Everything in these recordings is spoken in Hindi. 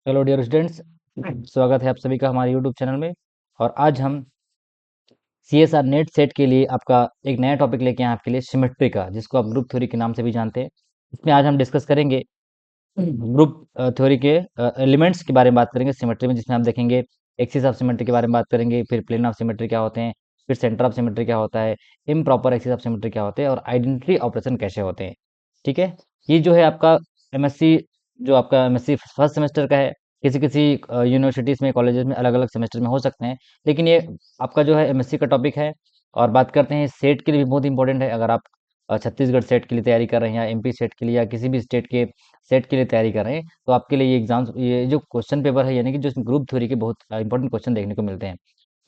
हेलो डियर स्टूडेंट्स, स्वागत है आप सभी का हमारे यूट्यूब चैनल में। और आज हम CSR नेट सेट के लिए आपका एक नया टॉपिक लेके आए हैं आपके लिए, सिमेट्री का, जिसको आप ग्रुप थ्योरी के नाम से भी जानते हैं। इसमें आज हम डिस्कस करेंगे ग्रुप थ्योरी के एलिमेंट्स के बारे में बात करेंगे सिमेट्री में, जिसमें आप देखेंगे एक्सिस ऑफ सिमेट्री के बारे में बात करेंगे, फिर प्लेन ऑफ सिमेट्री क्या होते हैं, फिर सेंटर ऑफ सिमेट्री क्या होता है, इम्प्रॉपर एक्सिस ऑफ सिमेट्री क्या होते हैं, और आइडेंटिटी ऑपरेशन कैसे होते हैं। ठीक है, ये जो है आपका एमएससी, जो आपका एमएससी फर्स्ट सेमेस्टर का है। किसी किसी यूनिवर्सिटीज़ में, कॉलेजेस में अलग अलग सेमेस्टर में हो सकते हैं, लेकिन ये आपका जो है एमएससी का टॉपिक है। और बात करते हैं सेट के लिए भी बहुत इंपॉर्टेंट है। अगर आप छत्तीसगढ़ सेट के लिए तैयारी कर रहे हैं, या एमपी सेट के लिए, या किसी भी स्टेट के सेट के लिए तैयारी कर रहे हैं, तो आपके लिए ये एग्जाम्स, ये जो क्वेश्चन पेपर है, यानी कि जो ग्रुप थ्योरी के बहुत इंपॉर्टेंट क्वेश्चन देखने को मिलते हैं।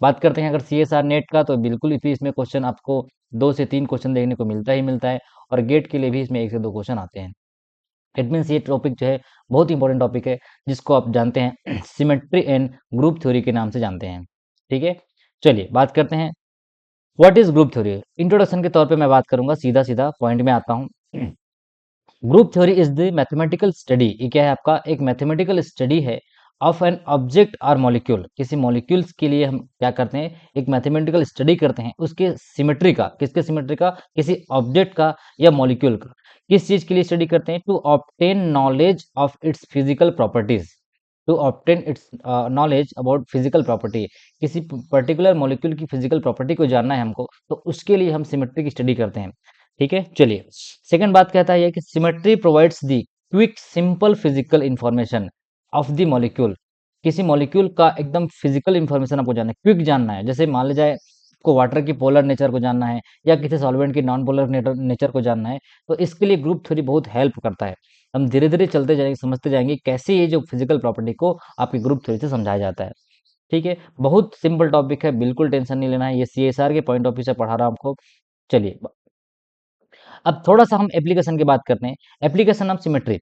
बात करते हैं अगर CSR नेट का, तो बिल्कुल भी इसमें क्वेश्चन आपको 2 से 3 क्वेश्चन देखने को मिलता ही मिलता है। और गेट के लिए भी इसमें 1 से 2 क्वेश्चन आते हैं। इट मीन्स ये टॉपिक जो है बहुत इंपॉर्टेंट टॉपिक है, जिसको आप जानते हैं सिमेट्री एंड ग्रुप थ्योरी के नाम से जानते हैं। ठीक है, चलिए बात करते हैं what is group theory. Introduction के तौर पे मैं बात करूंगा, सीधा सीधा पॉइंट में आता हूँ। Group theory is the mathematical study, ये क्या है आपका, एक मैथमेटिकल स्टडी है ऑफ एन ऑब्जेक्ट और मॉलिक्यूल। किसी मॉलिक्यूल्स के लिए हम क्या करते हैं, एक मैथमेटिकल स्टडी करते हैं उसके सिमेट्री का। किसके सिमेट्री का, किसी ऑब्जेक्ट का या मॉलिक्यूल का। किस चीज के लिए स्टडी करते हैं, to obtain knowledge of its physical properties. To obtain its knowledge about physical property, किसी पर्टिकुलर मॉलिक्यूल की फिजिकल प्रॉपर्टी को जानना है हमको, तो उसके लिए हम सिमेट्री की स्टडी करते हैं। ठीक है, चलिए सेकंड बात कहता है कि symmetry provides the quick simple physical information of the molecule. किसी मॉलिक्यूल का एकदम फिजिकल इंफॉर्मेशन आपको जानना है, क्विक जानना है। जैसे मान लीजिए आपको वाटर की पोलर नेचर को जानना है, या किसी सॉल्वेंट की नॉन पोलर नेचर को जानना है, तो इसके लिए ग्रुप थ्योरी बहुत हेल्प करता है। हम धीरे धीरे चलते जाएंगे, समझते जाएंगे कैसे ये जो फिजिकल प्रॉपर्टी को आपकी ग्रुप थ्योरी से समझाया जाता है। ठीक है, बहुत सिंपल टॉपिक है, बिल्कुल टेंशन नहीं लेना है। ये CSR के पॉइंट ऑफ व्यू से पढ़ा रहा हूं आपको। चलिए अब थोड़ा सा हम एप्लीकेशन की बात करते हैं। एप्लीकेशन ऑफ सिमेट्री,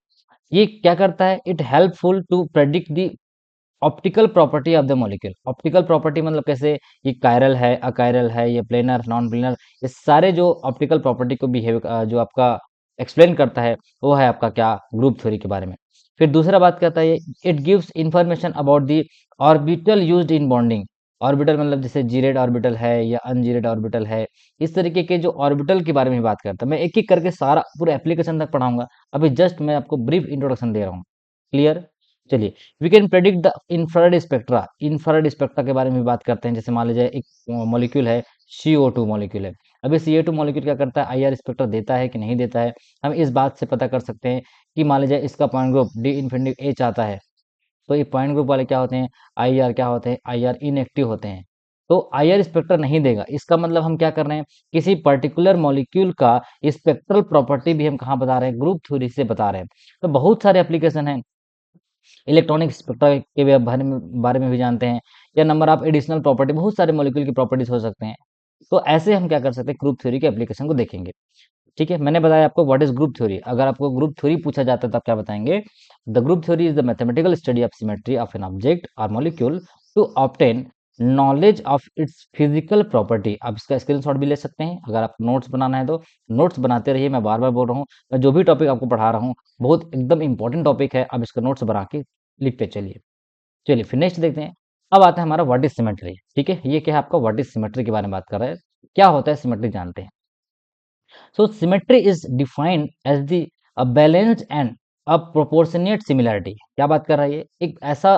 ये क्या करता है, it helpful to predict the optical property of the molecule. Optical property मतलब कैसे, ये कायरल है, अकायरल है, ये प्लेनर, नॉन प्लेनर, ये सारे जो ऑप्टिकल प्रॉपर्टी को बिहेव जो आपका एक्सप्लेन करता है, वो है आपका क्या, ग्रुप थ्योरी के बारे में। फिर दूसरा बात कहता है, it gives information about the orbital used in bonding. Orbital मतलब जैसे जीरेड ऑर्बिटल है या अनजीरेड ऑर्बिटल है, इस तरीके के जो ऑर्बिटल के बारे में बात करता है। मैं एक एक करके सारा पूरा एप्लीकेशन तक पढ़ाऊंगा, अभी जस्ट मैं आपको ब्रीफ इंट्रोडक्शन दे रहा हूँ। क्लियर, चलिए we can predict the infrared spectra. Infrared spectra के बारे में भी बात करते हैं। जैसे मान लीजिए एक मॉलिक्यूल है, CO2 मॉलिक्यूल है। अभी CO2 मॉलिक्यूल क्या करता है, IR स्पेक्ट्रा देता है कि नहीं देता है, हम इस बात से पता कर सकते हैं कि मान लीजिए इसका point group D infinity H आता है, तो ये पॉइंट ग्रुप वाले क्या होते हैं, IR क्या होते हैं, IR इनएक्टिव होते हैं। तो IR स्पेक्ट्रा नहीं देगा, इसका मतलब हम क्या कर रहे हैं, किसी पर्टिकुलर मॉलिक्यूल का स्पेक्ट्रल प्रॉपर्टी भी हम कहाँ बता रहे हैं, ग्रुप थ्योरी से बता रहे हैं। तो बहुत सारे एप्लीकेशन हैं। इलेक्ट्रॉनिक स्पेक्ट्रा के भी बारे में भी जानते हैं, या नंबर ऑफ एडिशनल प्रॉपर्टी, बहुत सारे मॉलिक्यूल की प्रॉपर्टीज हो सकते हैं। तो ऐसे हम क्या कर सकते हैं, ग्रुप थ्योरी के एप्लीकेशन को देखेंगे। ठीक है, मैंने बताया आपको व्हाट इज ग्रुप थ्योरी। अगर आपको ग्रुप थ्योरी पूछा जाता है तो आप क्या बताएंगे, the group theory is the mathematical study of symmetry of an object और molecule to obtain knowledge of its physical property. आप इसका स्क्रीनशॉट भी ले सकते हैं, अगर आपको नोट्स बनाना है तो नोट्स बनाते रहिए। मैं बार बार बोल रहा हूँ, मैं जो भी टॉपिक आपको पढ़ा रहा हूँ बहुत एकदम इंपॉर्टेंट टॉपिक है, आप इसका नोट्स बना के लिखते चलिए। चलिए फिर नेक्स्ट देखते हैं। अब आता है हमारा व्हाट इज सिमेट्री। ठीक है, ये क्या है आपका, व्हाट इज सिमेट्री के बारे में बात कर रहे हैं। क्या होता है सिमेट्री जानते हैं। So symmetry is defined as the a balanced and a proportionate similarity। क्या बात कर रहा है ये, एक ऐसा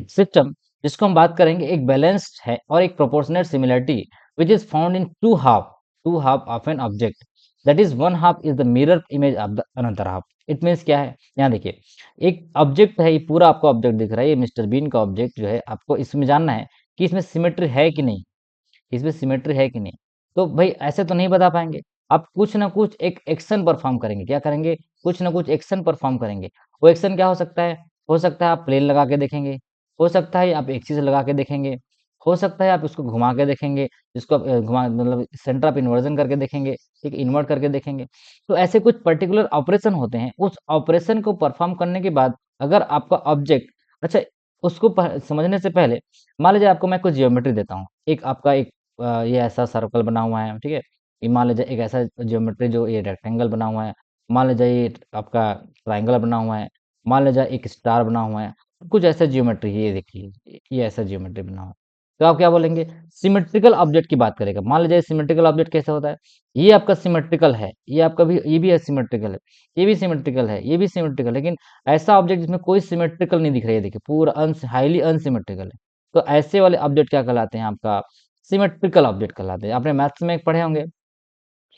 सिस्टम जिसको हम बात करेंगे, एक बैलेंस्ड है और एक proportionate similarity which is found in two half of an object, that is one half is the mirror image of the another half. It means क्या है, यहाँ देखिए एक ऑब्जेक्ट है, ये पूरा आपको ऑब्जेक्ट दिख रहा है, ये मिस्टर बीन का ऑब्जेक्ट जो है, आपको इसमें जानना है कि इसमें सिमेट्री है कि नहीं, इसमें सिमेट्री है कि नहीं। तो भाई ऐसे तो नहीं बता पाएंगे, आप कुछ ना कुछ एक एक्शन परफॉर्म करेंगे। क्या करेंगे, कुछ ना कुछ एक्शन परफॉर्म करेंगे। वो एक्शन क्या हो सकता है, हो सकता है आप प्लेन लगा के देखेंगे, हो सकता है आप एक्सिस लगा के देखेंगे, हो सकता है आप इसको घुमा के देखेंगे, जिसको आप घुमा मतलब सेंटर ऑफ इन्वर्जन करके देखेंगे, ठीक, इन्वर्ट करके देखेंगे। तो ऐसे कुछ पर्टिकुलर ऑपरेशन होते हैं, उस ऑपरेशन को परफॉर्म करने के बाद अगर आपका ऑब्जेक्ट, अच्छा उसको समझने से पहले मान लीजिए आपको मैं कुछ जियोमेट्री देता हूँ, एक आपका एक ये ऐसा सर्कल बना हुआ है, ठीक है। ये मान लीजिए एक ऐसा ज्योमेट्री जो ये रेक्टेंगल बना हुआ है, मान लीजिए ये आपका ट्रायंगल बना हुआ है, मान लीजिए एक स्टार बना हुआ है, कुछ ऐसा जियोमेट्री है, ये देखिए ये ऐसा जियोमेट्री बना हुआ है, तो आप क्या बोलेंगे, सिमेट्रिकल ऑब्जेक्ट की बात करेगा। मान लीजिए सिमेट्रिकल ऑब्जेक्ट कैसा होता है, ये आपका सिमेट्रिकल है, ये आपका भी, ये भी सिमेट्रिकल है, ये भी सिमेट्रिकल है, ये भी सिमेट्रिकल, लेकिन ऐसा ऑब्जेक्ट जिसमें कोई सिमेट्रिकल नहीं दिख रही है, देखिए पूरा हाईली अनसिमेट्रिकल है, तो ऐसे वाले ऑब्जेक्ट क्या कहलाते हैं, आपका सिमेट्रिकल ऑब्जेक्ट कहलाते हैं। आपने मैथ्स में पढ़े होंगे,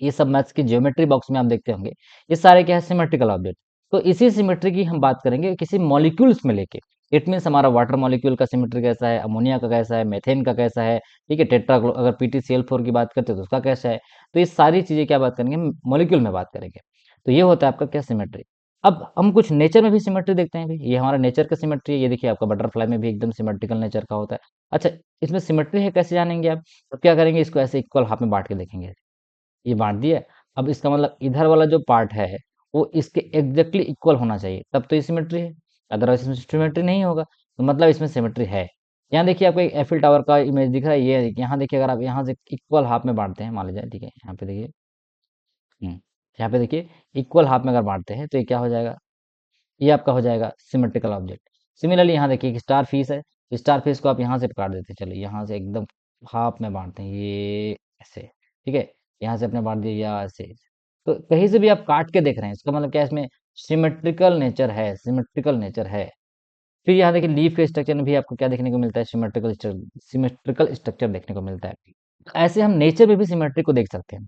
ये सब मैथ्स की ज्योमेट्री बॉक्स में आप देखते होंगे, ये सारे क्या है, सिमेट्रिकल ऑब्जेक्ट। तो इसी सिमेट्री की हम बात करेंगे किसी मॉलिक्यूल्स में लेके। इट मीन्स हमारा वाटर मॉलिक्यूल का सिमेट्री कैसा है, अमोनिया का कैसा है, मेथेन का कैसा है, ठीक है, टेट्रा, अगर PtCl4 की बात करते हैं तो उसका कैसा है। तो ये सारी चीजें क्या बात करेंगे, मॉलिक्यूल में बात करेंगे। तो ये होता है आपका क्या, सिमेट्री। अब हम कुछ नेचर में भी सिमेट्री देखते हैं भाई, ये हमारा नेचर का सिमेट्री है, ये देखिए आपका बटरफ्लाई में भी एकदम सिमेट्रिकल नेचर का होता है। अच्छा, इसमें सिमेट्री है कैसे जानेंगे आप, तो क्या करेंगे, इसको ऐसे इक्वल हाफ में बांट के देखेंगे, ये बांट दिया। अब इसका मतलब इधर वाला जो पार्ट है वो इसके एग्जैक्टली इक्वल होना चाहिए, तब तो ये सिमेट्री है, अदरवाइज इसमें सिमेट्री नहीं होगा, तो मतलब इसमें सिमेट्री है। यहाँ देखिए आपको एक एफिल टावर का इमेज दिख रहा है, ये यहाँ देखिए, अगर आप यहाँ से इक्वल हाफ में बांटते हैं, मान लीजिए, ठीक है, यहाँ पे देखिए, यहाँ पे देखिए, इक्वल हाफ में अगर बांटते हैं तो ये क्या हो जाएगा, ये आपका हो जाएगा सिमेट्रिकल ऑब्जेक्ट। सिमिलरली यहाँ देखिए एक स्टार फिश है, स्टार फिश को आप यहाँ से काट देते हैं, चलिए यहाँ से एकदम हाफ में बांटते हैं, ये ऐसे, ठीक है, यहाँ से अपने बांट दिया या ऐसे, तो कहीं से भी आप काट के देख रहे हैं, इसका मतलब क्या है, इसमें सिमेट्रिकल नेचर है, सिमेट्रिकल नेचर है। फिर यहाँ देखिए लीफ के स्ट्रक्चर में भी आपको क्या देखने को मिलता है, सिमेट्रिकल स्ट्रक्चर देखने को मिलता है। ऐसे हम नेचर में भी सिमेट्री को देख सकते हैं।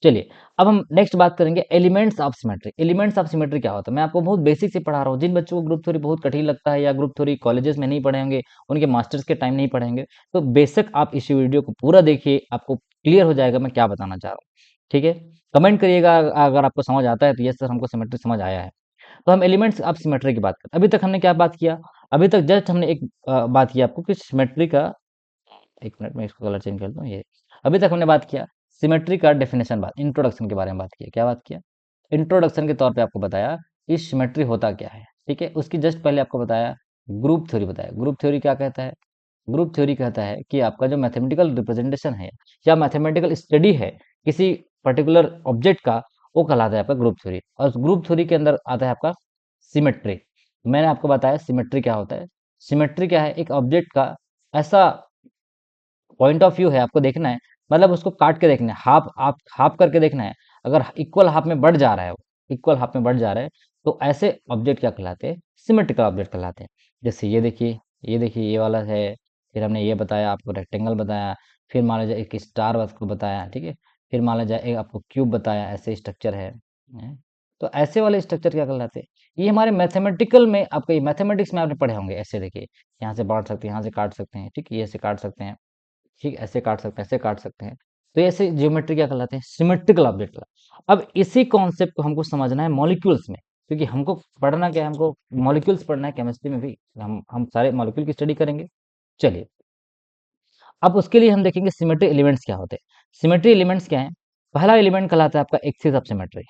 चलिए, अब हम नेक्स्ट बात करेंगे elements of symmetry. Elements of symmetry क्या होता है, मैं आपको बहुत बेसिक से पढ़ा रहा हूँ, जिन बच्चों को ग्रुप थ्योरी बहुत कठिन लगता है या ग्रुप थ्योरी कॉलेजेस में नहीं पढ़े होंगे, उनके मास्टर्स के टाइम नहीं पढ़ेंगे, तो बेशक आप इस वीडियो को पूरा देखिए, आपको क्लियर हो जाएगा मैं क्या बताना चाह रहा हूँ। ठीक है, कमेंट करिएगा अगर आपको समझ आता है, तो यस सर हमको सिमेट्री समझ आया है। तो हम एलिमेंट्स ऑफ सिमेट्री की बात करें, अभी तक हमने क्या बात किया, अभी तक जस्ट हमने एक बात किया आपको कि सिमेट्री का, एक मिनट में इसको कलर चेंज कर दूं, ये अभी तक हमने बात किया सिमेट्री का डेफिनेशन, बात इंट्रोडक्शन के बारे में बात किया, क्या बात किया, इंट्रोडक्शन के तौर पे आपको बताया कि सिमेट्री होता क्या है, ठीक है, उसकी जस्ट पहले आपको बताया ग्रुप थ्योरी, बताया ग्रुप थ्योरी क्या कहता है। ग्रुप थ्योरी कहता है कि आपका जो मैथमेटिकल रिप्रेजेंटेशन है या मैथमेटिकल स्टडी है किसी पर्टिकुलर ऑब्जेक्ट का, वो कहलाता है आपका ग्रुप थ्योरी, और उस ग्रुप थ्योरी के अंदर आता है आपका सिमेट्री। मैंने आपको बताया सिमेट्री क्या होता है, सिमेट्री क्या है, एक ऑब्जेक्ट का ऐसा पॉइंट ऑफ व्यू है, आपको देखना है, मतलब उसको काट के देखना है, हाफ आप हाफ करके देखना है, अगर इक्वल हाफ में बढ़ जा रहा है, वो इक्वल हाफ में बढ़ जा रहा है, तो ऐसे ऑब्जेक्ट क्या कहलाते हैं, सिमेट्रिकल ऑब्जेक्ट कहलाते हैं। जैसे ये देखिए, ये देखिए, ये वाला है, फिर हमने ये बताया आपको, रेक्टेंगल बताया, फिर मान लीजिए एक स्टार आपको बताया, ठीक है, फिर मान लीजिए एक आपको क्यूब बताया, ऐसे स्ट्रक्चर है। तो ऐसे वाले स्ट्रक्चर क्या कहलाते हैं, ये हमारे मैथमेटिकल में, आपके मैथमेटिक्स में आपने पढ़े होंगे, ऐसे देखिए, यहाँ से बांट सकते हैं, यहाँ से काट सकते हैं, ठीक है, ये ऐसे काट सकते हैं, ठीक, ऐसे काट सकते हैं, ऐसे काट सकते हैं, तो ऐसे जियोमेट्री क्या कहलाते हैं, सिमेट्रिकल ऑब्जेक्ट कहलाते हैं। अब इसी कॉन्सेप्ट को हमको समझना है मॉलिक्यूल्स में, क्योंकि हमको पढ़ना क्या है, हमको मॉलिक्यूल्स पढ़ना है, केमिस्ट्री में भी हम सारे मॉलिक्यूल की स्टडी करेंगे। चलिए, अब उसके लिए हम देखेंगे सिमेट्री एलिमेंट्स क्या होते हैं। सिमेट्री एलिमेंट्स क्या है, पहला एलिमेंट कहलाता है आपका एक्सिस ऑफ सिमेट्री,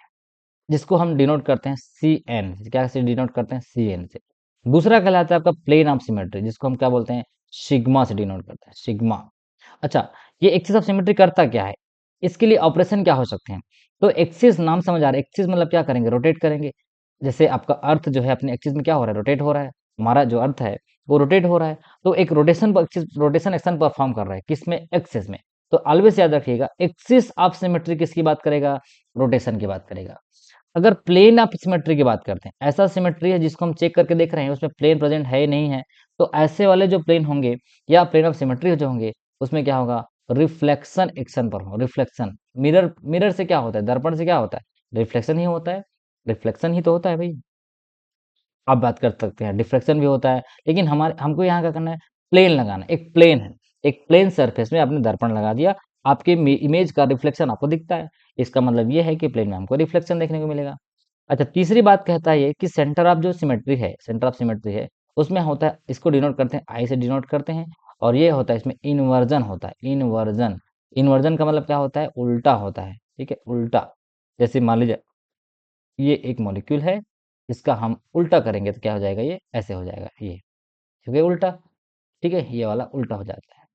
जिसको हम डिनोट करते हैं CN, क्या से डिनोट करते हैं, CN से। दूसरा कहलाता है आपका प्लेन ऑफ सिमेट्री, जिसको हम क्या बोलते हैं, सिग्मा से डिनोट करते हैं, सिग्मा। अच्छा, ये एक्सिस ऑफ सिमेट्री करता क्या है, इसके लिए ऑपरेशन क्या हो सकते हैं, तो एक्सिस नाम समझ आ रहा है, एक्सिस मतलब क्या करेंगे, रोटेट करेंगे। जैसे आपका अर्थ जो है अपने एक्सिस में क्या हो रहा है, रोटेट हो रहा है, हमारा जो अर्थ है वो रोटेट हो रहा है, तो एक रोटेशन एक्शन परफॉर्म कर रहा है, किसमें, एक्सिस में। तो ऑलवेज याद रखिएगा, एक्सिस ऑफ सिमेट्री किसकी बात करेगा, रोटेशन की बात करेगा। अगर प्लेन ऑफ सिमेट्री की बात करते हैं, ऐसा सिमेट्री है जिसको हम चेक करके देख रहे हैं उसमें प्लेन प्रेजेंट है ही नहीं है, तो ऐसे वाले जो प्लेन होंगे या प्लेन ऑफ सिमेट्री जो होंगे, उसमें क्या होगा, रिफ्लेक्शन एक्शन पर हो, रिफ्लेक्शन, मिरर मिरर से क्या होता है, दर्पण से क्या होता है, रिफ्लेक्शन ही होता है, रिफ्लेक्शन ही तो होता है भाई। आप बात कर सकते हैं डिफ्रेक्शन भी होता है, लेकिन हमारे हमको यहाँ क्या करना है, प्लेन लगाना, एक प्लेन है, एक प्लेन सरफेस में आपने दर्पण लगा दिया, आपके इमेज का रिफ्लेक्शन आपको दिखता है, इसका मतलब ये है कि प्लेन में हमको रिफ्लेक्शन देखने को मिलेगा। अच्छा, तीसरी बात कहता है ये कि सेंटर ऑफ जो सिमेट्री है, सेंटर ऑफ सिमेट्री है, उसमें होता है, इसको डिनोट करते हैं, आई से डिनोट करते हैं, और ये होता है इसमें इन्वर्जन होता है, इन्वर्जन। इन्वर्जन का मतलब क्या होता है, उल्टा होता है, ठीक है, उल्टा। जैसे मान लीजिए ये एक मॉलिक्यूल है, इसका हम उल्टा करेंगे तो क्या हो जाएगा, ये ऐसे हो जाएगा, ये क्योंकि उल्टा, ठीक है, ये वाला उल्टा हो जाता है,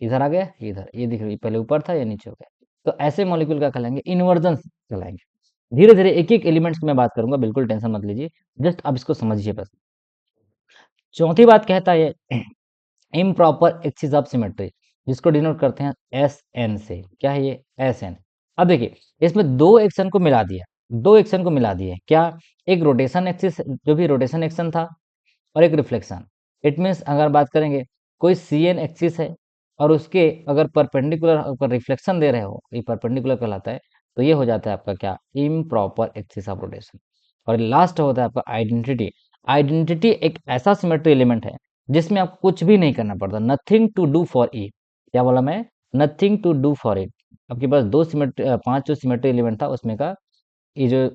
इधर आ गया, इधर, ये दिख रही, पहले ऊपर था, ये नीचे हो गया, तो ऐसे मॉलिक्यूल का कहलाएंगे, इन्वर्जन कहलाएंगे। धीरे धीरे एक एक एलिमेंट्स की मैं बात करूंगा, बिल्कुल टेंशन मत लीजिए, जस्ट अब इसको समझिए बस। चौथी बात कहता है इम्प्रॉपर एक्सिस ऑफ सिमेट्री, जिसको डिनोट करते हैं एस एन से। क्या है ये? S N. अब देखिए, इसमें दो एक्शन को मिला दिया, दो एक्शन को मिला दिए। क्या? एक रोटेशन एक्सिस, जो भी रोटेशन एक्शन था, और एक रिफ्लेक्शन। इट मीन्स अगर बात करेंगे, कोई सी एन एक्सिस है और उसके अगर परपेंडिकुलर अगर रिफ्लेक्शन दे रहे हो, ये परपेंडिकुलर कहलाता है, तो ये हो जाता है आपका क्या? Improper axis of rotation. और लास्ट होता है आपका आइडेंटिटी। आइडेंटिटी एक ऐसा सिमेट्री एलिमेंट है जिसमें आपको कुछ भी नहीं करना पड़ता, nothing to do for E. क्या बोला मैं? Nothing to do for it. आपके पास दो सिमेट्री, पांच जो सिमेट्री एलिमेंट था उसमें का ये जो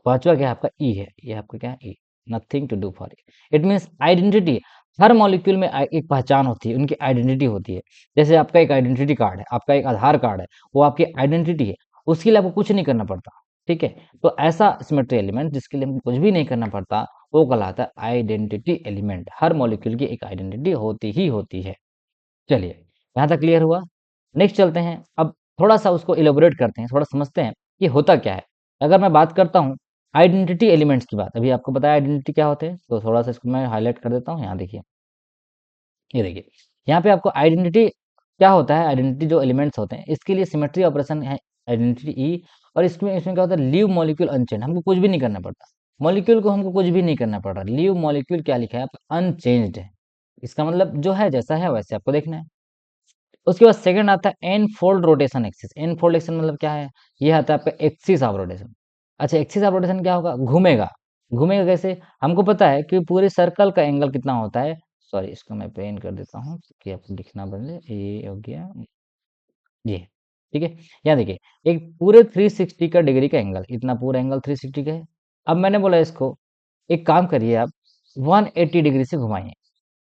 पांचवा क्या है आपका? ई है। ये आपका क्या है? E. Nothing to do for it. It means identity. हर मॉलिक्यूल में एक पहचान होती है, उनकी आइडेंटिटी होती है। जैसे आपका एक आइडेंटिटी कार्ड है, आपका एक आधार कार्ड है, वो आपकी आइडेंटिटी है। उसके लिए आपको कुछ नहीं करना पड़ता। ठीक है? तो ऐसा सिमेट्री एलिमेंट जिसके लिए हमको कुछ भी नहीं करना पड़ता, वो कहलाता है आइडेंटिटी एलिमेंट। हर मॉलिक्यूल की एक आइडेंटिटी होती ही होती है। चलिए, यहाँ तक क्लियर हुआ। नेक्स्ट चलते हैं, अब थोड़ा सा उसको इलेबोरेट करते हैं, थोड़ा समझते हैं कि होता क्या है। अगर मैं बात करता हूँ आइडेंटिटी एलिमेंट्स की बात, अभी आपको बताया आइडेंटिटी क्या होते हैं, तो थोड़ा सा इसको मैं हाईलाइट कर देता हूँ। यहाँ देखिए, ये देखिए, यहाँ पे आपको आइडेंटिटी क्या होता है, आइडेंटिटी जो एलिमेंट्स होते हैं इसके लिए सिमेट्री ऑपरेशन है आइडेंटिटी ई। और इसमें इसमें क्या होता है? लीव मॉलिक्यूल अनचेंज, हमको कुछ भी नहीं करना पड़ता। मॉलिक्यूल को हमको कुछ भी नहीं करना पड़ रहा। लीव मॉलिक्यूल क्या लिखा है आपका? अनचेंज्ड है। इसका मतलब जो है जैसा है वैसे आपको देखना है। उसके बाद सेकंड आता है N fold rotation axis. N fold action मतलब क्या है? ये आता है आपका एक्सिस ऑफ रोटेशन। अच्छा, एक्सिस ऑफ रोटेशन क्या होगा? घूमेगा। घूमेगा कैसे? हमको पता है कि पूरे सर्कल का एंगल कितना होता है। सॉरी, इसको मैं पेन कर देता हूँ कि आपको दिखना बदले। ये हो गया ये। ठीक है? यहाँ देखिए, एक पूरे 360 का डिग्री का एंगल, इतना पूरा एंगल 360 का है। अब मैंने बोला इसको एक काम करिए आप, 180 डिग्री से घुमाइए।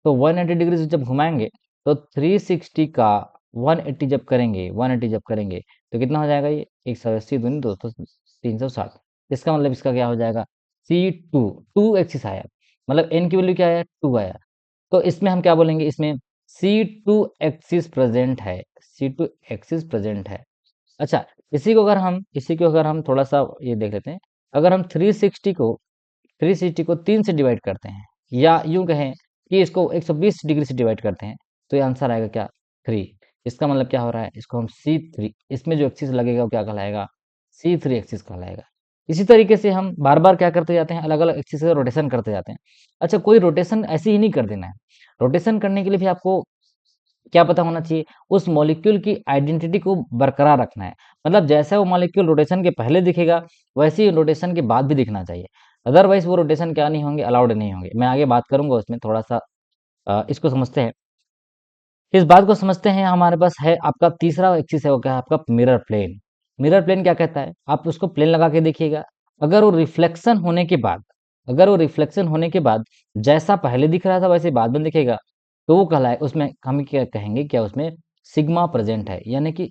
तो 180 डिग्री से जब घुमाएंगे तो 360 का 180 जब करेंगे, 180 जब करेंगे तो कितना हो जाएगा? ये 180 दूनी 200, 360। इसका मतलब इसका क्या हो जाएगा? C2। टू एक्सिस आया, मतलब एन की वैल्यू क्या आया? 2 आया। तो इसमें हम क्या बोलेंगे? इसमें C2 एक्सिस प्रेजेंट है। C2 एक्सिस प्रेजेंट है। अच्छा, इसी को अगर हम थोड़ा सा ये देख लेते हैं। अगर हम 360 को 3 से डिवाइड करते हैं, या यूं कहें कि इसको 120 डिग्री से डिवाइड करते हैं, तो ये आंसर आएगा क्या? 3। इसका मतलब क्या हो रहा है? इसको हम C3, इसमें जो एक्सिस लगेगा वो क्या कहलाएगा? C3 एक्सिस कहलाएगा। इसी तरीके से हम बार बार क्या करते जाते हैं? अलग अलग एक्सिस का रोटेशन करते जाते हैं। अच्छा, कोई रोटेशन ऐसे ही नहीं कर देना है। रोटेशन करने के लिए भी आपको क्या पता होना चाहिए? उस मॉलिक्यूल की आइडेंटिटी को बरकरार रखना है। मतलब जैसा वो मॉलिक्यूल रोटेशन के पहले दिखेगा, वैसे ही रोटेशन के बाद भी दिखना चाहिए। अदरवाइज वो रोटेशन क्या नहीं होंगे? अलाउड नहीं होंगे। मैं आगे बात करूंगा उसमें, थोड़ा सा इसको समझते हैं। इस बात को समझते हैं। हमारे पास है आपका तीसरा एक्सिस है, वो क्या है आपका? Mirror plane. मिरर प्लेन क्या कहता है? आप उसको प्लेन लगा के देखिएगा। अगर वो रिफ्लेक्शन होने के बाद, अगर वो रिफ्लेक्शन होने के बाद जैसा पहले दिख रहा था वैसे बाद में दिखेगा, तो वो कहलाए, उसमें हम क्या कहेंगे? क्या उसमें सिग्मा प्रेजेंट है? यानी कि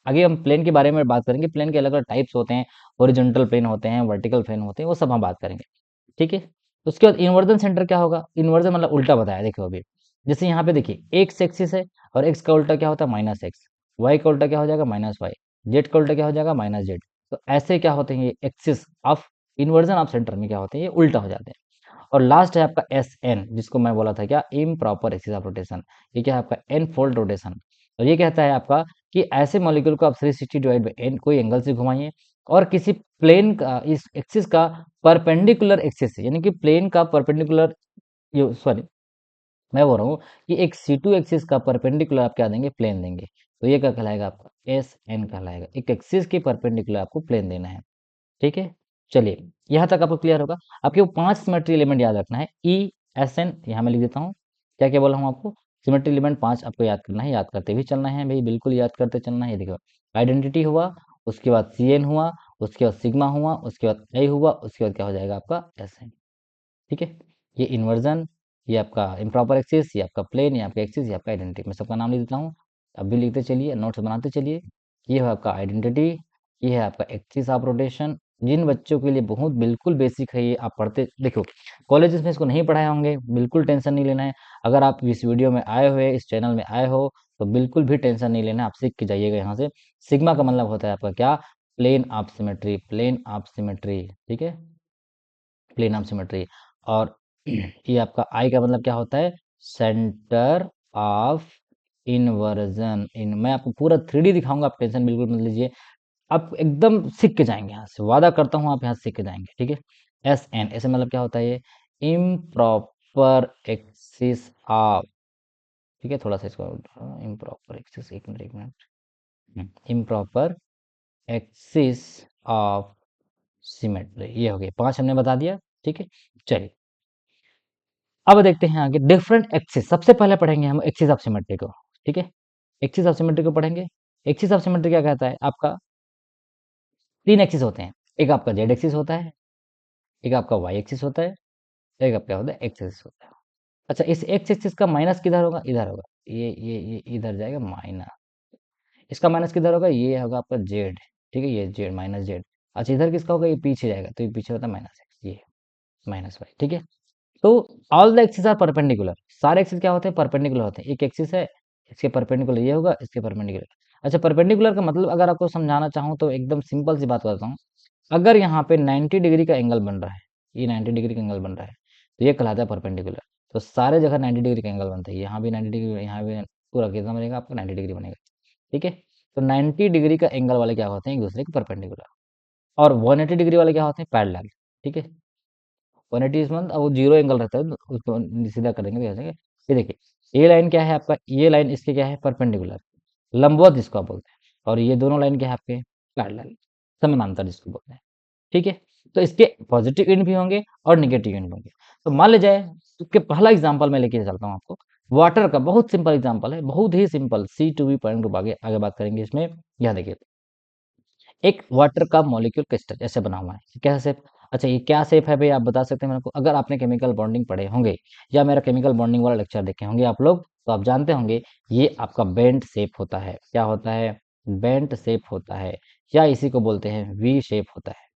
आगे हम प्लेन के बारे में बात करेंगे। प्लेन के अलग अलग टाइप्स होते हैं, हॉरिजॉन्टल प्लेन होते हैं, वर्टिकल प्लेन होते हैं, वो सब हम बात करेंगे। ठीक है? उसके बाद इन्वर्जन सेंटर क्या होगा? इन्वर्जन मतलब उल्टा बताया, देखो अभी। जैसे यहाँ पे देखिए, एक्स एक्सिस है और एक्स का उल्टा क्या होता है? Minus x. वाई का उल्टा क्या हो जाएगा? Minus Y. जेड का उल्टा क्या हो जाएगा? Minus Z. तो ऐसे क्या होते हैं? ये axis of inversion of centre में क्या होते हैं? ये उल्टा हो जाते हैं। और लास्ट है आपका एस एन, जिसको मैं बोला था क्या? Improper axis of rotation. ये क्या है आपका? N fold rotation. और ये कहता है आपका कि ऐसे मॉलिक्यूल को आप 360 डिवाइड बाई एन कोई एंगल से घुमाइए, और किसी प्लेन का, इस एक्सिस का परपेंडिकुलर एक्सिस, यानी कि प्लेन का परपेंडिकुलर, सॉरी, मैं बोल रहा हूँ कि एक C2 एक्सिस का परपेंडिकुलर आप क्या देंगे? प्लेन देंगे। तो ये क्या कहलाएगा आपका? एस एन कहलाएगा। एक एक्सिस के परपेंडिकुलर आपको प्लेन देना है। ठीक है? चलिए, यहाँ तक आपको क्लियर होगा। आपके वो 5 सिमेट्री एलिमेंट याद रखना है। ई एस एन यहाँ मैं लिख देता हूँ। क्या क्या बोला हूँ आपको? सिमेट्री एलिमेंट 5 आपको याद करना है, याद करते भी चलना है भाई, बिल्कुल याद करते चलना है। देखो, आइडेंटिटी हुआ, उसके बाद सी एन हुआ, उसके बाद सिग्मा हुआ, उसके बाद ए हुआ, उसके बाद क्या हो जाएगा आपका? S N. ठीक है? ये इन्वर्जन, ये आपका इम्प्रॉपर एक्सिस, ये आपका प्लेन, ये आपका एक्सिस, ये आपका आइडेंटिटी। मैं सबका नाम लिख देता हूँ, अब भी लिखते चलिए, नोट्स बनाते चलिए। ये है आपका आइडेंटिटी, ये है आपका एक्सिस ऑफ रोटेशन। जिन बच्चों के लिए बहुत बिल्कुल बेसिक है, ये आप पढ़ते देखो, कॉलेजेस में इसको नहीं पढ़ाए होंगे, बिल्कुल टेंशन नहीं लेना है। अगर आप इस वीडियो में आए हुए, इस चैनल में आए हो, तो बिल्कुल भी टेंशन नहीं लेना है, आप सीख के जाइएगा यहाँ से। सिग्मा का मतलब होता है आपका क्या? Plane of symmetry, plane of symmetry, ठीक है, प्लेन ऑफ सिमेट्री। और ये आपका आई का मतलब क्या होता है, सेंटर ऑफ इन्वर्जन। इन मैं आपको पूरा 3D दिखाऊंगा, आप टेंशन बिल्कुल मत लीजिए, आप एकदम सीख के जाएंगे, यहाँ से वादा करता हूँ आप यहाँ से सीख के जाएंगे, ठीक है। एस एन, ऐसे मतलब क्या होता है ये, इम्प्रॉपर एक्सिस ऑफ, ठीक है, थोड़ा सा इसको इम्प्रॉपर एक्सिस, एक मिनट एक minute, improper axis of symmetry, ये हो गया 5 हमने बता दिया, ठीक है। चलिए अब देखते हैं आगे डिफरेंट एक्सिस। सबसे पहले पढ़ेंगे हम एक्सिस ऑफ सिमेट्री को, ठीक है, एक्सिस ऑफ सिमेट्री को पढ़ेंगे। एक्सिस ऑफ सिमेट्री क्या कहता है, आपका 3 एक्सिस होते हैं, एक आपका जेड एक्सिस होता है, एक आपका वाई एक्सिस होता है, एक आपका क्या होता है, एक्स एक्सिस होता है। अच्छा, इस एक्स एक्सिस का माइनस किधर होगा, इधर होगा, ये इधर जाएगा माइनस, इसका माइनस किधर होगा, ये होगा आपका जेड, ठीक है, ये जेड माइनस जेड। अच्छा, इधर किसका होगा, ये पीछे जाएगा, तो ये पीछे होता है माइनस एक्स, ये माइनस वाई, ठीक है। तो all the axis are perpendicular, सारे एक्सिस क्या होते हैं, परपेंडिकुलर होते हैं। एक एक्सिस है, इसके परपेंडिकुलर ये होगा, इसके परपेंडिकुलर। अच्छा, परपेंडिकुलर का मतलब अगर आपको समझाना चाहूँ तो एकदम सिंपल सी बात करता हूँ। अगर यहाँ पे 90 डिग्री का एंगल बन रहा है, ये 90 डिग्री का एंगल बन रहा है, तो ये कहलाता है परपेंडिकुलर। तो सारे जगह 90 डिग्री का एंगल बनता है, यहाँ भी 90 डिग्री, यहाँ भी पूरा कितना बनेगा आपका, 90 डिग्री बनेगा, ठीक है। तो 90 डिग्री का एंगल वाले क्या होते हैं, एक दूसरे के परपेंडिकुलर। और 180 डिग्री वाले क्या होते हैं, पैरेलल, ठीक है। 180 इस मंथ, अब वो जीरो एंगल रहता है, तो उसको सीधा करेंगे तो ऐसे। ये देखिए, ये लाइन क्या है आपका, ये लाइन इसके क्या है, परपेंडिकुलर, लंबवत जिसको आप बोलते हैं। और ये दोनों लाइन क्या है आपके, पैरेलल, समानांतर जिसको बोलते हैं, ठीक है। तो इसके पॉजिटिव एंड भी होंगे और निगेटिव एंड होंगे। तो मान लीजिए इसके पहला एग्जांपल मैं लेके चलता हूँ आपको, वाटर का बहुत सिंपल एग्जांपल है, बहुत ही सिंपल, C2V पॉइंट ग्रुप, आगे आगे बात करेंगे इसमें। यह देखिए, एक वाटर का मॉलिक्यूल का स्ट्रक्चर ऐसे बना हुआ है, क्या शेप, अच्छा ये क्या शेप है भाई, आप बता सकते हैं मेरे को, अगर आपने केमिकल बॉन्डिंग पढ़े होंगे या मेरा केमिकल बॉन्डिंग वाला लेक्चर देखे होंगे आप लोग, तो आप जानते होंगे ये आपका बेंट शेप होता है, क्या होता है, बेंट शेप होता है, या इसी को बोलते हैं वी शेप होता है।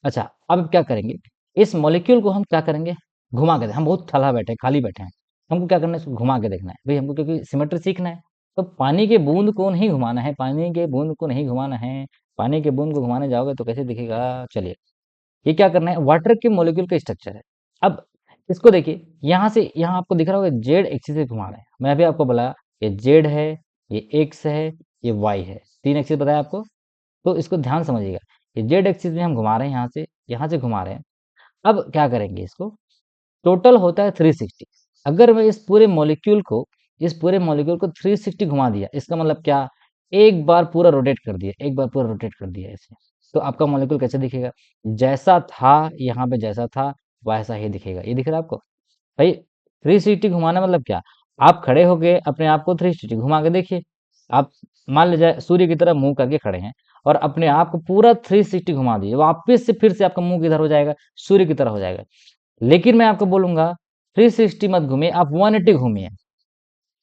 अच्छा, अब क्या करेंगे, इस मॉलिक्यूल को हम क्या करेंगे, घुमा के हम बहुत ठला बैठे हैं, खाली बैठे हैं, हमको क्या करना है, इसको घुमा के देखना है भाई हमको, क्योंकि सिमेट्री सीखना है। तो पानी के बूंद को नहीं घुमाना है, पानी के बूंद को नहीं घुमाना है, पानी के बूंद को घुमाने जाओगे तो कैसे दिखेगा, चलिए ये क्या करना है, वाटर के मॉलिक्यूल का स्ट्रक्चर है। अब इसको देखिए, यहाँ से यहाँ आपको दिख रहा होगा जेड एक्सिस से घुमा रहे हैं, मैं अभी आपको बोला ये जेड है, ये एक्स है, ये वाई है, 3 एक्सिस बताया आपको। तो इसको ध्यान समझिएगा, ये जेड एक्सिस में हम घुमा रहे हैं, यहाँ से घुमा रहे हैं। अब क्या करेंगे, इसको टोटल होता है 360। अगर मैं इस पूरे मॉलिक्यूल को 360 घुमा दिया, इसका मतलब क्या, एक बार पूरा रोटेट कर दिया, एक बार पूरा रोटेट कर दिया ऐसे, तो आपका मॉलिक्यूल कैसे दिखेगा, जैसा था यहाँ पे जैसा था वैसा ही दिखेगा। ये दिख रहा है आपको भाई, 360 घुमाना मतलब क्या, आप खड़े हो गए, अपने आप को 360 घुमा के देखिए। आप मान लीजिए सूर्य की तरफ मुंह करके खड़े हैं और अपने आप को पूरा 360 घुमा दिए, वापस से फिर से आपका मुंह किधर हो जाएगा, सूर्य की तरह हो जाएगा। लेकिन मैं आपको बोलूंगा 360 मत घूमिए, आप 180 घूमिए,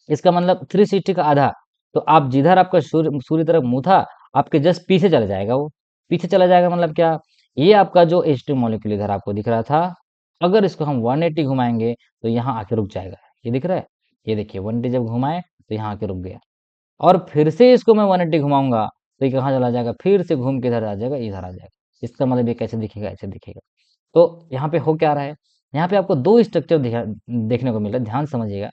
इसका मतलब 360 का आधा। तो आप जिधर आपका सूर्य सूर्य तरफ मुंह था, आपके जस्ट पीछे चला जाएगा, वो पीछे चला जाएगा मतलब क्या, ये आपका जो H2 मॉलिक्यूल इधर आपको दिख रहा था, अगर इसको हम 180 घुमाएंगे तो यहाँ आके रुक जाएगा, ये दिख रहा है, ये देखिए 180 जब घुमाए तो यहाँ आके रुक गया। और फिर से इसको मैं 180 घुमाऊंगा तो ये कहाँ चला जाएगा, फिर से घूम के इधर आ जाएगा, इधर आ जाएगा। इसका मतलब ये कैसे दिखेगा, ऐसे दिखेगा। तो यहाँ पे हो क्या रहा है, यहाँ पे आपको दो स्ट्रक्चर देखने को मिल रहा है, ध्यान समझिएगा।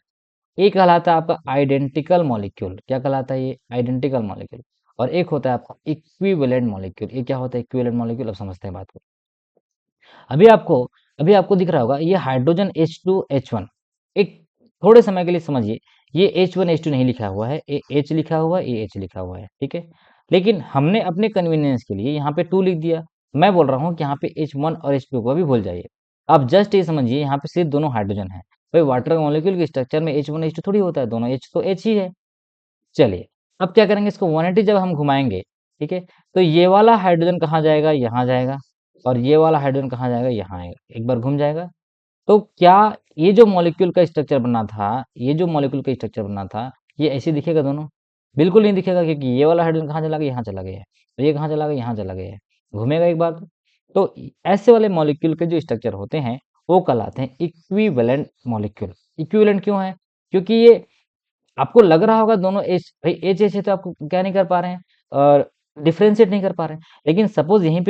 एक कहलाता है आपका आइडेंटिकल मॉलिक्यूल, क्या कहलाता है ये, आइडेंटिकल मॉलिक्यूल। और एक होता है आपका इक्विवेलेंट मॉलिक्यूल। ये क्या होता है इक्विवेलेंट मॉलिक्यूल, अब समझते हैं बात को। अभी आपको अभी आपको दिख रहा होगा ये हाइड्रोजन H2H1, एक थोड़े समय के लिए समझिए, ये H1H2 नहीं लिखा हुआ है, ये H लिखा हुआ है, ये H लिखा हुआ है, ठीक है। लेकिन हमने अपने कन्वीनियंस के लिए यहाँ पे 2 लिख दिया। मैं बोल रहा हूँ कि यहाँ पे H1 और H2 को भी भूल जाइए, आप जस्ट ये समझिए यहाँ पे सिर्फ दोनों हाइड्रोजन है। भाई वाटर मॉलिक्यूल के स्ट्रक्चर में H1H2 थोड़ी होता है, दोनों H तो H ही है। चलिए अब क्या करेंगे, इसको 180 जब हम घुमाएंगे, ठीक है, तो ये वाला हाइड्रोजन कहाँ जाएगा, यहाँ जाएगा, और ये वाला हाइड्रोजन कहाँ जाएगा, यहाँ आएगा, एक बार घूम जाएगा। तो क्या ये जो मॉलिक्यूल का स्ट्रक्चर बनना था, ये जो मॉलिक्यूल का स्ट्रक्चर बनना था, ये ऐसे दिखेगा दोनों, बिल्कुल नहीं दिखेगा, क्योंकि ये वाला हाइड्रोजन कहाँ चला गया, यहाँ चला गया है, तो ये कहाँ चला गया, यहाँ चला गया है, घूमेगा एक बार तो ऐसे वाले मॉलिक्यूल के जो स्ट्रक्चर होते हैं वो कहलाते हैं इक्विवेलेंट मॉलिक्यूल। इक्विवेलेंट क्यों है, क्योंकि ये आपको लग रहा होगा दोनों एच, भाई एच एच है तो आपको क्या नहीं कर पा रहे हैं, और डिफरेंशिएट नहीं कर पा रहे हैं। लेकिन सपोज यहीं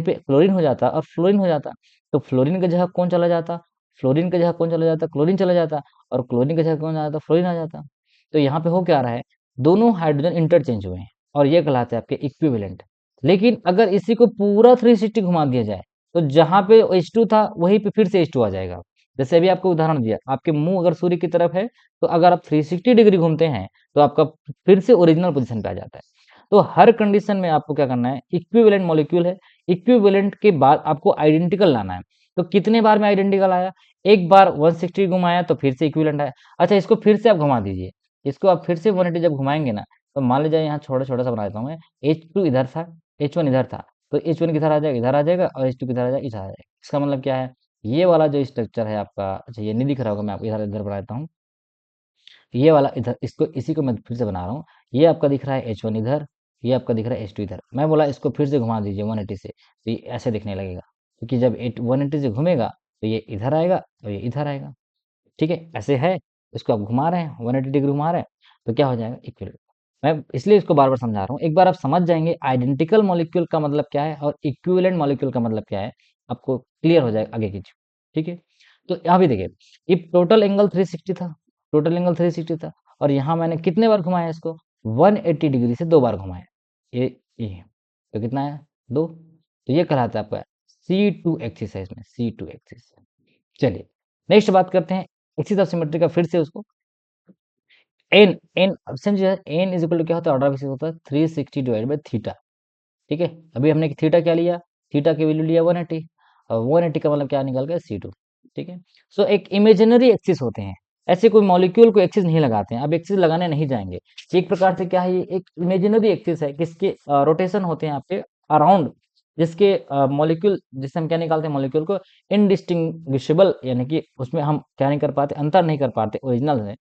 पे क्लोरीन हो जाता और फ्लोरीन हो जाता, तो फ्लोरीन की जगह कौन चला जाता? फ्लोरीन की जगह कौन चला जाता? क्लोरीन चला जाता, और क्लोरीन की जगह कौन आ जाता? फ्लोरीन आ जाता। तो यहाँ पे हो क्या रहा है, दोनों हाइड्रोजन इंटरचेंज हुए हैं, और ये कहलाते हैं आपके इक्विवेलेंट। लेकिन अगर इसी को पूरा 360 घुमा दिया जाए, तो जहाँ पे H2 था वहीं पे फिर से H2 आ जाएगा। जैसे अभी आपको उदाहरण दिया, आपके मुंह अगर सूर्य की तरफ है, तो अगर आप 360 डिग्री घूमते हैं, तो आपका फिर से ओरिजिनल पोजीशन पे आ जाता है। तो हर कंडीशन में आपको क्या करना है, इक्विवेलेंट मॉलिक्यूल है, इक्विवेलेंट के बाद आपको आइडेंटिकल लाना है। तो कितने बार में आइडेंटिकल आया? एक बार 160 घुमाया तो फिर से इक्विवेलेंट आया। अच्छा, इसको फिर से आप घुमा दीजिए, इसको आप फिर से 180 जब घुमाएंगे ना, तो मान लीजिए यहाँ छोटा छोटा सा बना देता हूँ मैं, H2 इधर था, H1 इधर था, तो H1 किधर आ जाएगा? इधर आ जाएगा, और H2 किधर आ जाएगा? इधर आ जाएगा। इसका मतलब क्या है, ये वाला जो स्ट्रक्चर है आपका, अच्छा ये नहीं दिख रहा होगा, मैं आपको इधर इधर बना देता हूँ, ये वाला इधर, इसको इसी को मैं फिर से बना रहा हूँ। ये आपका दिख रहा है H1 इधर, ये आपका दिख रहा है H2 इधर। मैं बोला इसको फिर से घुमा दीजिए 180 से, तो ये ऐसे दिखने लगेगा, क्योंकि जब 180 से घूमेगा तो ये इधर आएगा और ये इधर आएगा। ठीक है, ऐसे है। इसको आप घुमा रहे हैं, 180 डिग्री घुमा रहे हैं, तो क्या हो जाएगा, इक्विवेलेंट। मैं इसलिए इसको बार बार समझा रहा हूँ, एक बार आप समझ जाएंगे आइडेंटिकल मॉलिक्यूल का मतलब क्या है और इक्विवेलेंट मॉलिक्यूल का मतलब क्या है, आपको क्लियर हो जाएगा आगे की चीज। ठीक है, तो यहाँ भी देखिए, ये टोटल एंगल 360 था, टोटल एंगल 360 था, और यहाँ मैंने कितने बार घुमाया इसको, 180 डिग्री से 2 बार घुमाया, ये तो कितना है, 2। तो ये कहलाता है आपका C2 एक्सिस है, इसमें C2 एक्सिस। चलिए नेक्स्ट बात करते हैं एक्सिस ऑफ सिमेट्री का, फिर से उसको एन एन ऑप्शन जो है, एन इज इक्वल टू क्या होता है, ऑर्डर ऑफ एक्सिस होता है 360 डिवाइड बाई थीटा। ठीक है, अभी हमने थीटा क्या लिया, थीटा की वैल्यू लिया 180, और 180 का मतलब क्या निकल गया, C2। ठीक है, सो एक इमेजिनरी एक्सिस होते हैं, ऐसे कोई मॉलिक्यूल को एक्सिस नहीं लगाते हैं, अब एक्सिस लगाने नहीं जाएंगे। एक प्रकार से क्या है, ये एक इमेजिनरी एक्सिस है, किसके रोटेशन होते हैं आपके अराउंड, जिसके मॉलिक्यूल, जिससे हम क्या निकालते हैं, मॉलिक्यूल को इनडिस्टिंग्विशेबल, यानी कि उसमें हम क्या नहीं कर पाते, अंतर नहीं कर पाते ओरिजिनल से।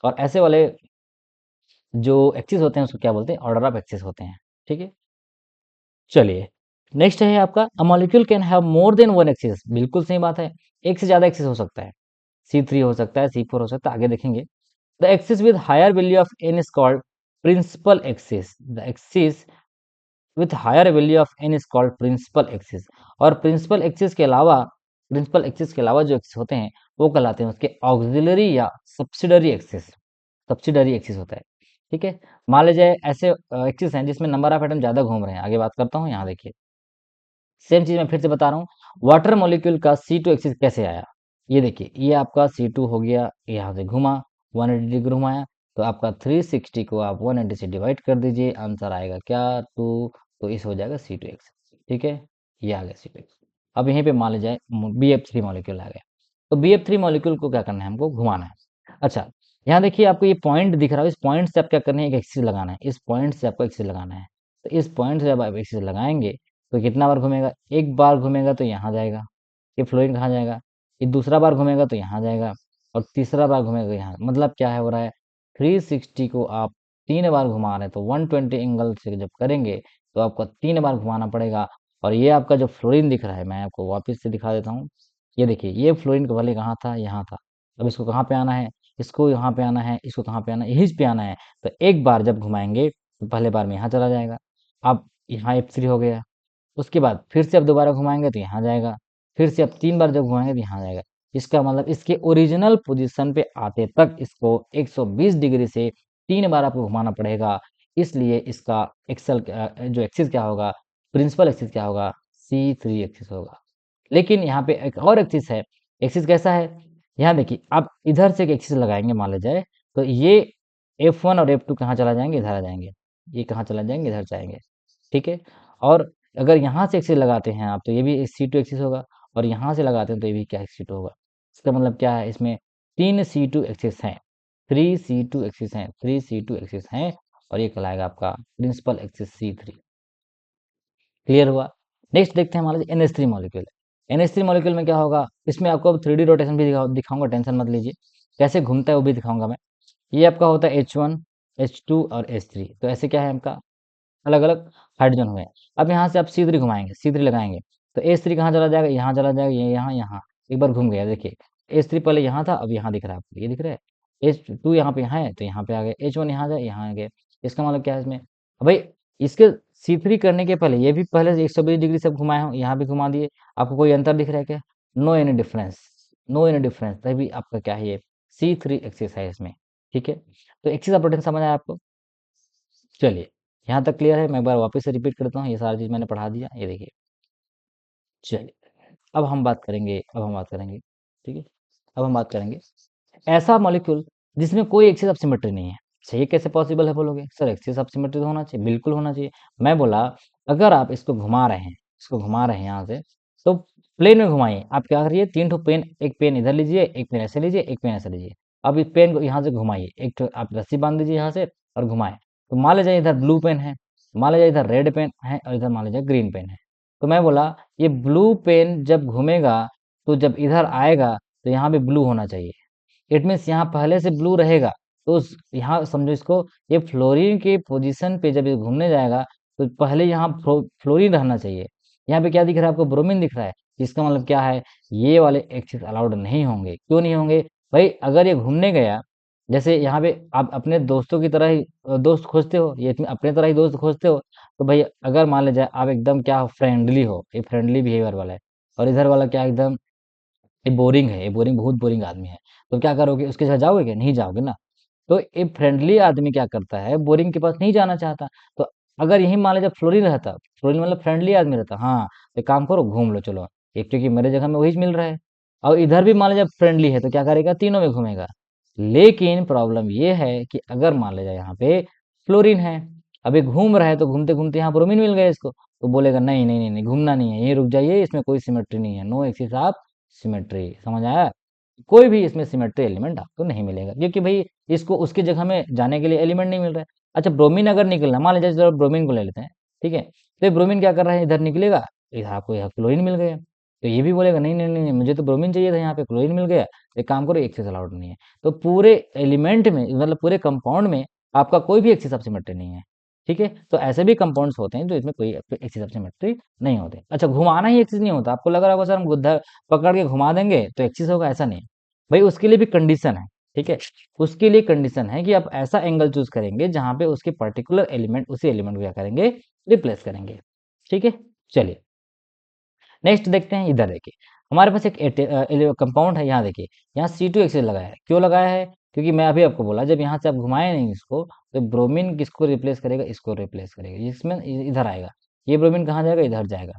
और ऐसे वाले जो एक्सिस होते हैं उसको क्या बोलते हैं, ऑर्डर ऑफ एक्सिस होते हैं। ठीक है, चलिए नेक्स्ट है आपका, a molecule can have more than one axis, बिल्कुल सही बात है, एक से ज्यादा एक्सिस हो सकता है, C3 हो सकता है, C4 हो सकता है, आगे देखेंगे। The axis with higher value of n is called principal axis, the axis with higher value of n is called principal axis. और प्रिंसिपल एक्सिस के अलावा जो एक्सिस होते हैं वो कहलाते हैं उसके ऑक्सिलरी या सब्सिडरी एक्सिस, सब्सिडरी एक्सिस होता है। ठीक है, मान लीजिए ऐसे एक्सिस हैं जिसमें नंबर ऑफ एटम ज्यादा घूम रहे हैं, आगे बात करता हूँ, यहाँ देखिए सेम चीज मैं फिर से बता रहा हूँ, वाटर मॉलिक्यूल का C2 एक्सिस कैसे आया, ये देखिए, ये आपका C2 हो गया, यहाँ से घुमा 180 डिग्री घुमाया, तो आपका 360 को आप 180 से डिवाइड कर दीजिए, आंसर आएगा क्या, 2, तो इस हो जाएगा C2 एक्सिस। ठीक है, ये आ गया C2 एक्सिस। अब यहीं पे मान लीजिए BF3 मॉलिक्यूल आ गया, तो BF3 मॉलिक्यूल को क्या करना है, हमको घुमाना है। अच्छा, यहाँ देखिए आपको ये पॉइंट दिख रहा है, इस पॉइंट से आप क्या करना है, एक एक्सिस लगाना है, इस पॉइंट से आपको एक्सिस लगाना है। तो इस पॉइंट से जब आप एक्सिस लगाएंगे, तो कितना बार घूमेगा, एक बार घूमेगा तो यहाँ जाएगा, ये फ्लोरीन कहाँ जाएगा, ये दूसरा बार घूमेगा तो यहाँ जाएगा, और तीसरा बार घूमेगा यहाँ, मतलब क्या है हो रहा है, 360 को आप 3 बार घुमा रहे हैं, तो 120 एंगल से जब करेंगे तो आपको 3 बार घुमाना पड़ेगा। और ये आपका जो फ्लोरीन दिख रहा है, मैं आपको वापस से दिखा देता हूँ, ये देखिए, ये फ्लोरीन का पहले कहाँ था, यहाँ था, अब इसको कहाँ पे आना है, इसको यहाँ पे आना है, इसको कहाँ पे आना है, यहीं पे आना है। तो एक बार जब घुमाएंगे तो पहले बार में यहाँ चला जाएगा, अब यहाँ F3 हो गया, उसके बाद फिर से आप दोबारा घुमाएंगे तो यहाँ जाएगा, फिर से आप 3 बार जब घुमाएंगे तो यहाँ जाएगा। इसका मतलब इसके ओरिजिनल पोजीशन पे आते तक इसको 120 डिग्री से 3 बार आपको घुमाना पड़ेगा। इसलिए इसका एक्सल जो एक्सिस क्या होगा, प्रिंसिपल एक्सिस क्या होगा, C3 एक्सिस होगा। लेकिन यहाँ पे एक और एक्सिस है, एक्सिस कैसा है, यहाँ देखिए, आप इधर से एक एक्सिस लगाएंगे मान लीजिए जाए, तो ये F1 और F2 कहाँ चला जाएंगे, इधर आ जाएंगे, ये कहाँ चला जाएंगे, इधर जाएंगे। ठीक है, और अगर यहाँ से एक्सिस लगाते हैं आप, तो ये भी C2 एक्सिस होगा, और यहाँ से लगाते हैं तो ये भी क्या C2 होगा। इसका मतलब क्या है, इसमें 3 C2 एक्सिस हैं, 3 C2 एक्सिस हैं, 3 C2 एक्सिस हैं, और ये कहलाएगा आपका प्रिंसिपल एक्सिस C3। क्लियर हुआ। नेक्स्ट देखते हैं, मान लीजिए NH3 मॉलिक्यूल, NH3 मॉलिक्यूल में क्या होगा, इसमें आपको अब 3D रोटेशन भी दिखाऊंगा, टेंशन मत लीजिए, कैसे घूमता है वो भी दिखाऊंगा मैं। ये आपका होता है H1, H2 और H3, तो ऐसे क्या है आपका, अलग अलग हाइड्रोजन हुए हैं। अब यहाँ से आप C3 घुमाएंगे, C3 लगाएंगे, तो H3 कहाँ चला जाएगा, यहाँ चला जाएगा, ये यहाँ यहाँ, एक बार घूम गया, देखिए H3 पहले यहाँ था, अब यहाँ दिख रहा है आपको, ये दिख रहा है, H2 यहाँ पे यहाँ है तो यहाँ पे आ गए, H1 यहाँ जाए, यहाँ आ गए। इसका मतलब क्या है इसमें, अब भाई इसके C3 करने के पहले ये भी पहले 120 डिग्री से घुमाए हो, यहाँ भी घुमा दिए, आपको कोई अंतर दिख रहा है क्या? No any difference, no any difference, तभी आपका क्या है, ये C3 एक्सिस है इसमें। ठीक है, तो एक्सिस ऑफ रोटेशन समझ आया आपको? चलिए, यहाँ तक क्लियर है? मैं एक बार वापस से रिपीट करता हूँ, ये सारी चीज मैंने पढ़ा दिया, ये देखिए। चलिए, अब हम बात करेंगे, ठीक है। अब हम बात करेंगे ऐसा मॉलिक्यूल जिसमें कोई एक्सिस ऑफ सिमेट्री नहीं है। अच्छा, ये कैसे पॉसिबल है बोलोगे? सर एक्सिस ऑफ सिमेट्री तो होना चाहिए, बिल्कुल होना चाहिए। मैं बोला अगर आप इसको घुमा रहे हैं, यहाँ से, तो प्लेन में घुमाइए। आप क्या करिए, तीन ठो पेन, एक पेन इधर लीजिए, एक पेन ऐसे लीजिए, एक पेन ऐसे लीजिए। अब इस पेन को यहाँ से घुमाइए, एक ठो आप रस्सी बांध दीजिए यहाँ से और घुमाए। तो मान लीजिए इधर ब्लू पेन है, मान लीजिए इधर रेड पेन है, और इधर मान लीजिए ग्रीन पेन है। तो मैं बोला ये ब्लू पेन जब घूमेगा, तो जब इधर आएगा तो यहाँ पे ब्लू होना चाहिए। इट मीन्स यहाँ पहले से ब्लू रहेगा। तो यहाँ समझो इसको, ये फ्लोरीन के पोजीशन पे जब ये घूमने जाएगा, तो पहले यहाँ फ्लोरीन रहना चाहिए। यहाँ पे क्या दिख रहा है आपको? ब्रोमीन दिख रहा है। इसका मतलब क्या है, ये वाले एक्सिस अलाउड नहीं होंगे। क्यों नहीं होंगे भाई? अगर ये घूमने गया, जैसे यहाँ पे आप अपने दोस्तों की तरह ही दोस्त खोजते हो, ये अपने तरह ही दोस्त खोजते हो। तो भाई अगर मान लीजिए आप एकदम क्या फ्रेंडली हो, ये फ्रेंडली बिहेवियर वाला है, और इधर वाला क्या एकदम ये बोरिंग है, ये बोरिंग, बहुत बोरिंग आदमी है, तो क्या करोगे? उसके साथ जाओगे क्या? नहीं जाओगे ना। तो ये फ्रेंडली आदमी क्या करता है, बोरिंग के पास नहीं जाना चाहता। तो अगर यही मान लीजिए फ्लोरीन रहता, फ्लोरीन मतलब फ्रेंडली आदमी रहता, हाँ, एक काम करो घूम लो चलो, एक क्योंकि मेरे जगह में वही मिल रहा है। और इधर भी मान लीजिए फ्रेंडली है, तो क्या करेगा? तीनों में घूमेगा। लेकिन प्रॉब्लम ये है कि अगर मान लीजिए यहाँ पे फ्लोरीन है, अभी घूम रहा है, तो घूमते घूमते यहाँ ब्रोमीन मिल गया इसको, तो बोलेगा नहीं नहीं नहीं नहीं, घूमना नहीं है, यहीं रुक जाइए, इसमें कोई सिमेट्री नहीं है, नो एक्सिस ऑफ सिमेट्री। समझ आया? कोई भी इसमें सिमेट्री एलिमेंट आपको नहीं मिलेगा, क्योंकि भाई इसको उसकी जगह में जाने के लिए एलिमेंट नहीं मिल रहा है। अच्छा, ब्रोमीन अगर निकलना, मान लीजिए चलो ब्रोमीन को ले लेते हैं, ठीक है। तो ये ब्रोमीन क्या कर रहा है, इधर निकलेगा, इधर आपको यहाँ क्लोरीन मिल गया, तो ये भी बोलेगा नहीं नहीं नहीं नहीं, मुझे तो ब्रोमीन चाहिए था, यहाँ पे क्लोरीन मिल गया। एक काम करो, एक्सिस अलाउड नहीं है। तो पूरे एलिमेंट में, मतलब पूरे कंपाउंड में आपका कोई भी एक्सिस ऑफ सिमेट्री नहीं है। ठीक है, तो ऐसे भी कंपाउंड्स होते हैं जो इसमें कोई एक्सिस ऑफ सिमेट्री नहीं होते। अच्छा, घुमाना ही एक्सिस नहीं होता, आपको लग रहा होगा सर हम गुद्दा पकड़ के घुमा देंगे तो एक्सिस होगा, ऐसा नहीं। भाई उसके लिए भी कंडीशन है, ठीक है। उसके लिए कंडीशन है कि आप ऐसा एंगल चूज करेंगे जहां पे उसके पर्टिकुलर एलिमेंट, उसी एलिमेंट को क्या करेंगे, रिप्लेस करेंगे। ठीक है, चलिए नेक्स्ट देखते हैं। इधर देखिए, हमारे पास एक कंपाउंड है, यहाँ देखिए, यहाँ C2 एक्सिस लगाया है। क्यों लगाया है? क्योंकि मैं अभी आपको बोला, जब यहाँ से आप घुमाए नहीं इसको, तो ब्रोमीन किसको रिप्लेस करेगा? इसको रिप्लेस करेगा, इसमें इधर आएगा। ये ब्रोमीन कहाँ जाएगा? इधर जाएगा।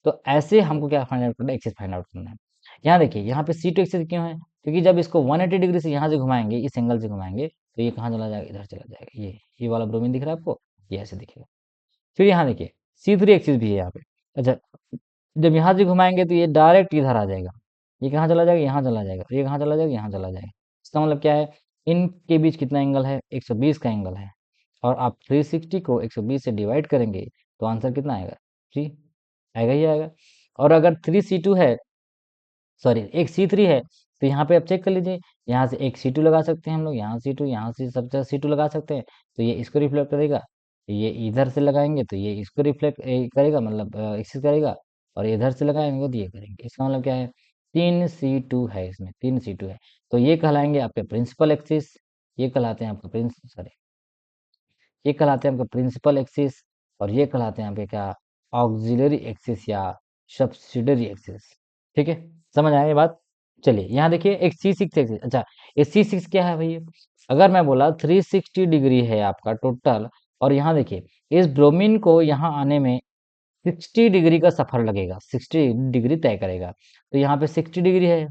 तो ऐसे हमको क्या फाइंड आउट करना है? एक्सिस फाइंड आउट करना है। यहाँ देखिए, यहाँ पे C2 एक्सिस क्यों है? क्योंकि जब इसको 180 डिग्री से यहाँ से घुमाएंगे, इस एंगल से घुमाएंगे, तो ये कहाँ चला जाएगा? इधर चला जाएगा। ये वाला ब्रोमीन दिख रहा है आपको, ये ऐसे दिखेगा। फिर यहाँ देखिए, C3 एक्सिस भी है यहाँ पे। अच्छा, जब यहाँ से घुमाएंगे तो ये डायरेक्ट इधर आ जाएगा। ये कहाँ चला जाएगा? यहाँ चला जाएगा। ये कहाँ चला जाएगा? यहाँ चला जाएगा। इसका मतलब क्या है, इनके बीच कितना एंगल है? 120 का एंगल है। और आप 360 को 120 से डिवाइड करेंगे, तो आंसर कितना आएगा? 3 आएगा ही आएगा। और अगर 3C2 है, सॉरी एक C3 है, तो यहाँ पे आप चेक कर लीजिए, यहाँ से एक C2 लगा सकते हैं हम लोग, यहाँ C2, यहाँ से सब जगह C2 लगा सकते हैं, तो ये इसको रिफ्लेक्ट करेगा। ये इधर से लगाएंगे तो ये इसको रिफ्लेक्ट करेगा, मतलब एक्सिस करेगा। और इधर से लगाएंगे तो ये करेंगे। इसका मतलब क्या है, 3C2 है, इसमें 3C2 है। तो ये कहलाएंगे आपके प्रिंसिपल एक्सिस, ये कहलाते हैं आपका सॉरी, ये कहलाते हैं आपका प्रिंसिपल एक्सिस, और ये कहलाते हैं आपके क्या, ऑक्सिलरी एक्सिस या सब्सिडरी एक्सिस। ठीक है, समझ आया ये बात? चलिए यहाँ देखिए, एक C6 एक्सिस। अच्छा, ये C6 क्या है भैया? अगर मैं बोला 360 डिग्री है आपका टोटल, और यहाँ देखिए, इस ब्रोमीन को यहाँ आने में 60 डिग्री का सफर लगेगा, 60 डिग्री तय करेगा। तो यहाँ पे 60 डिग्री है।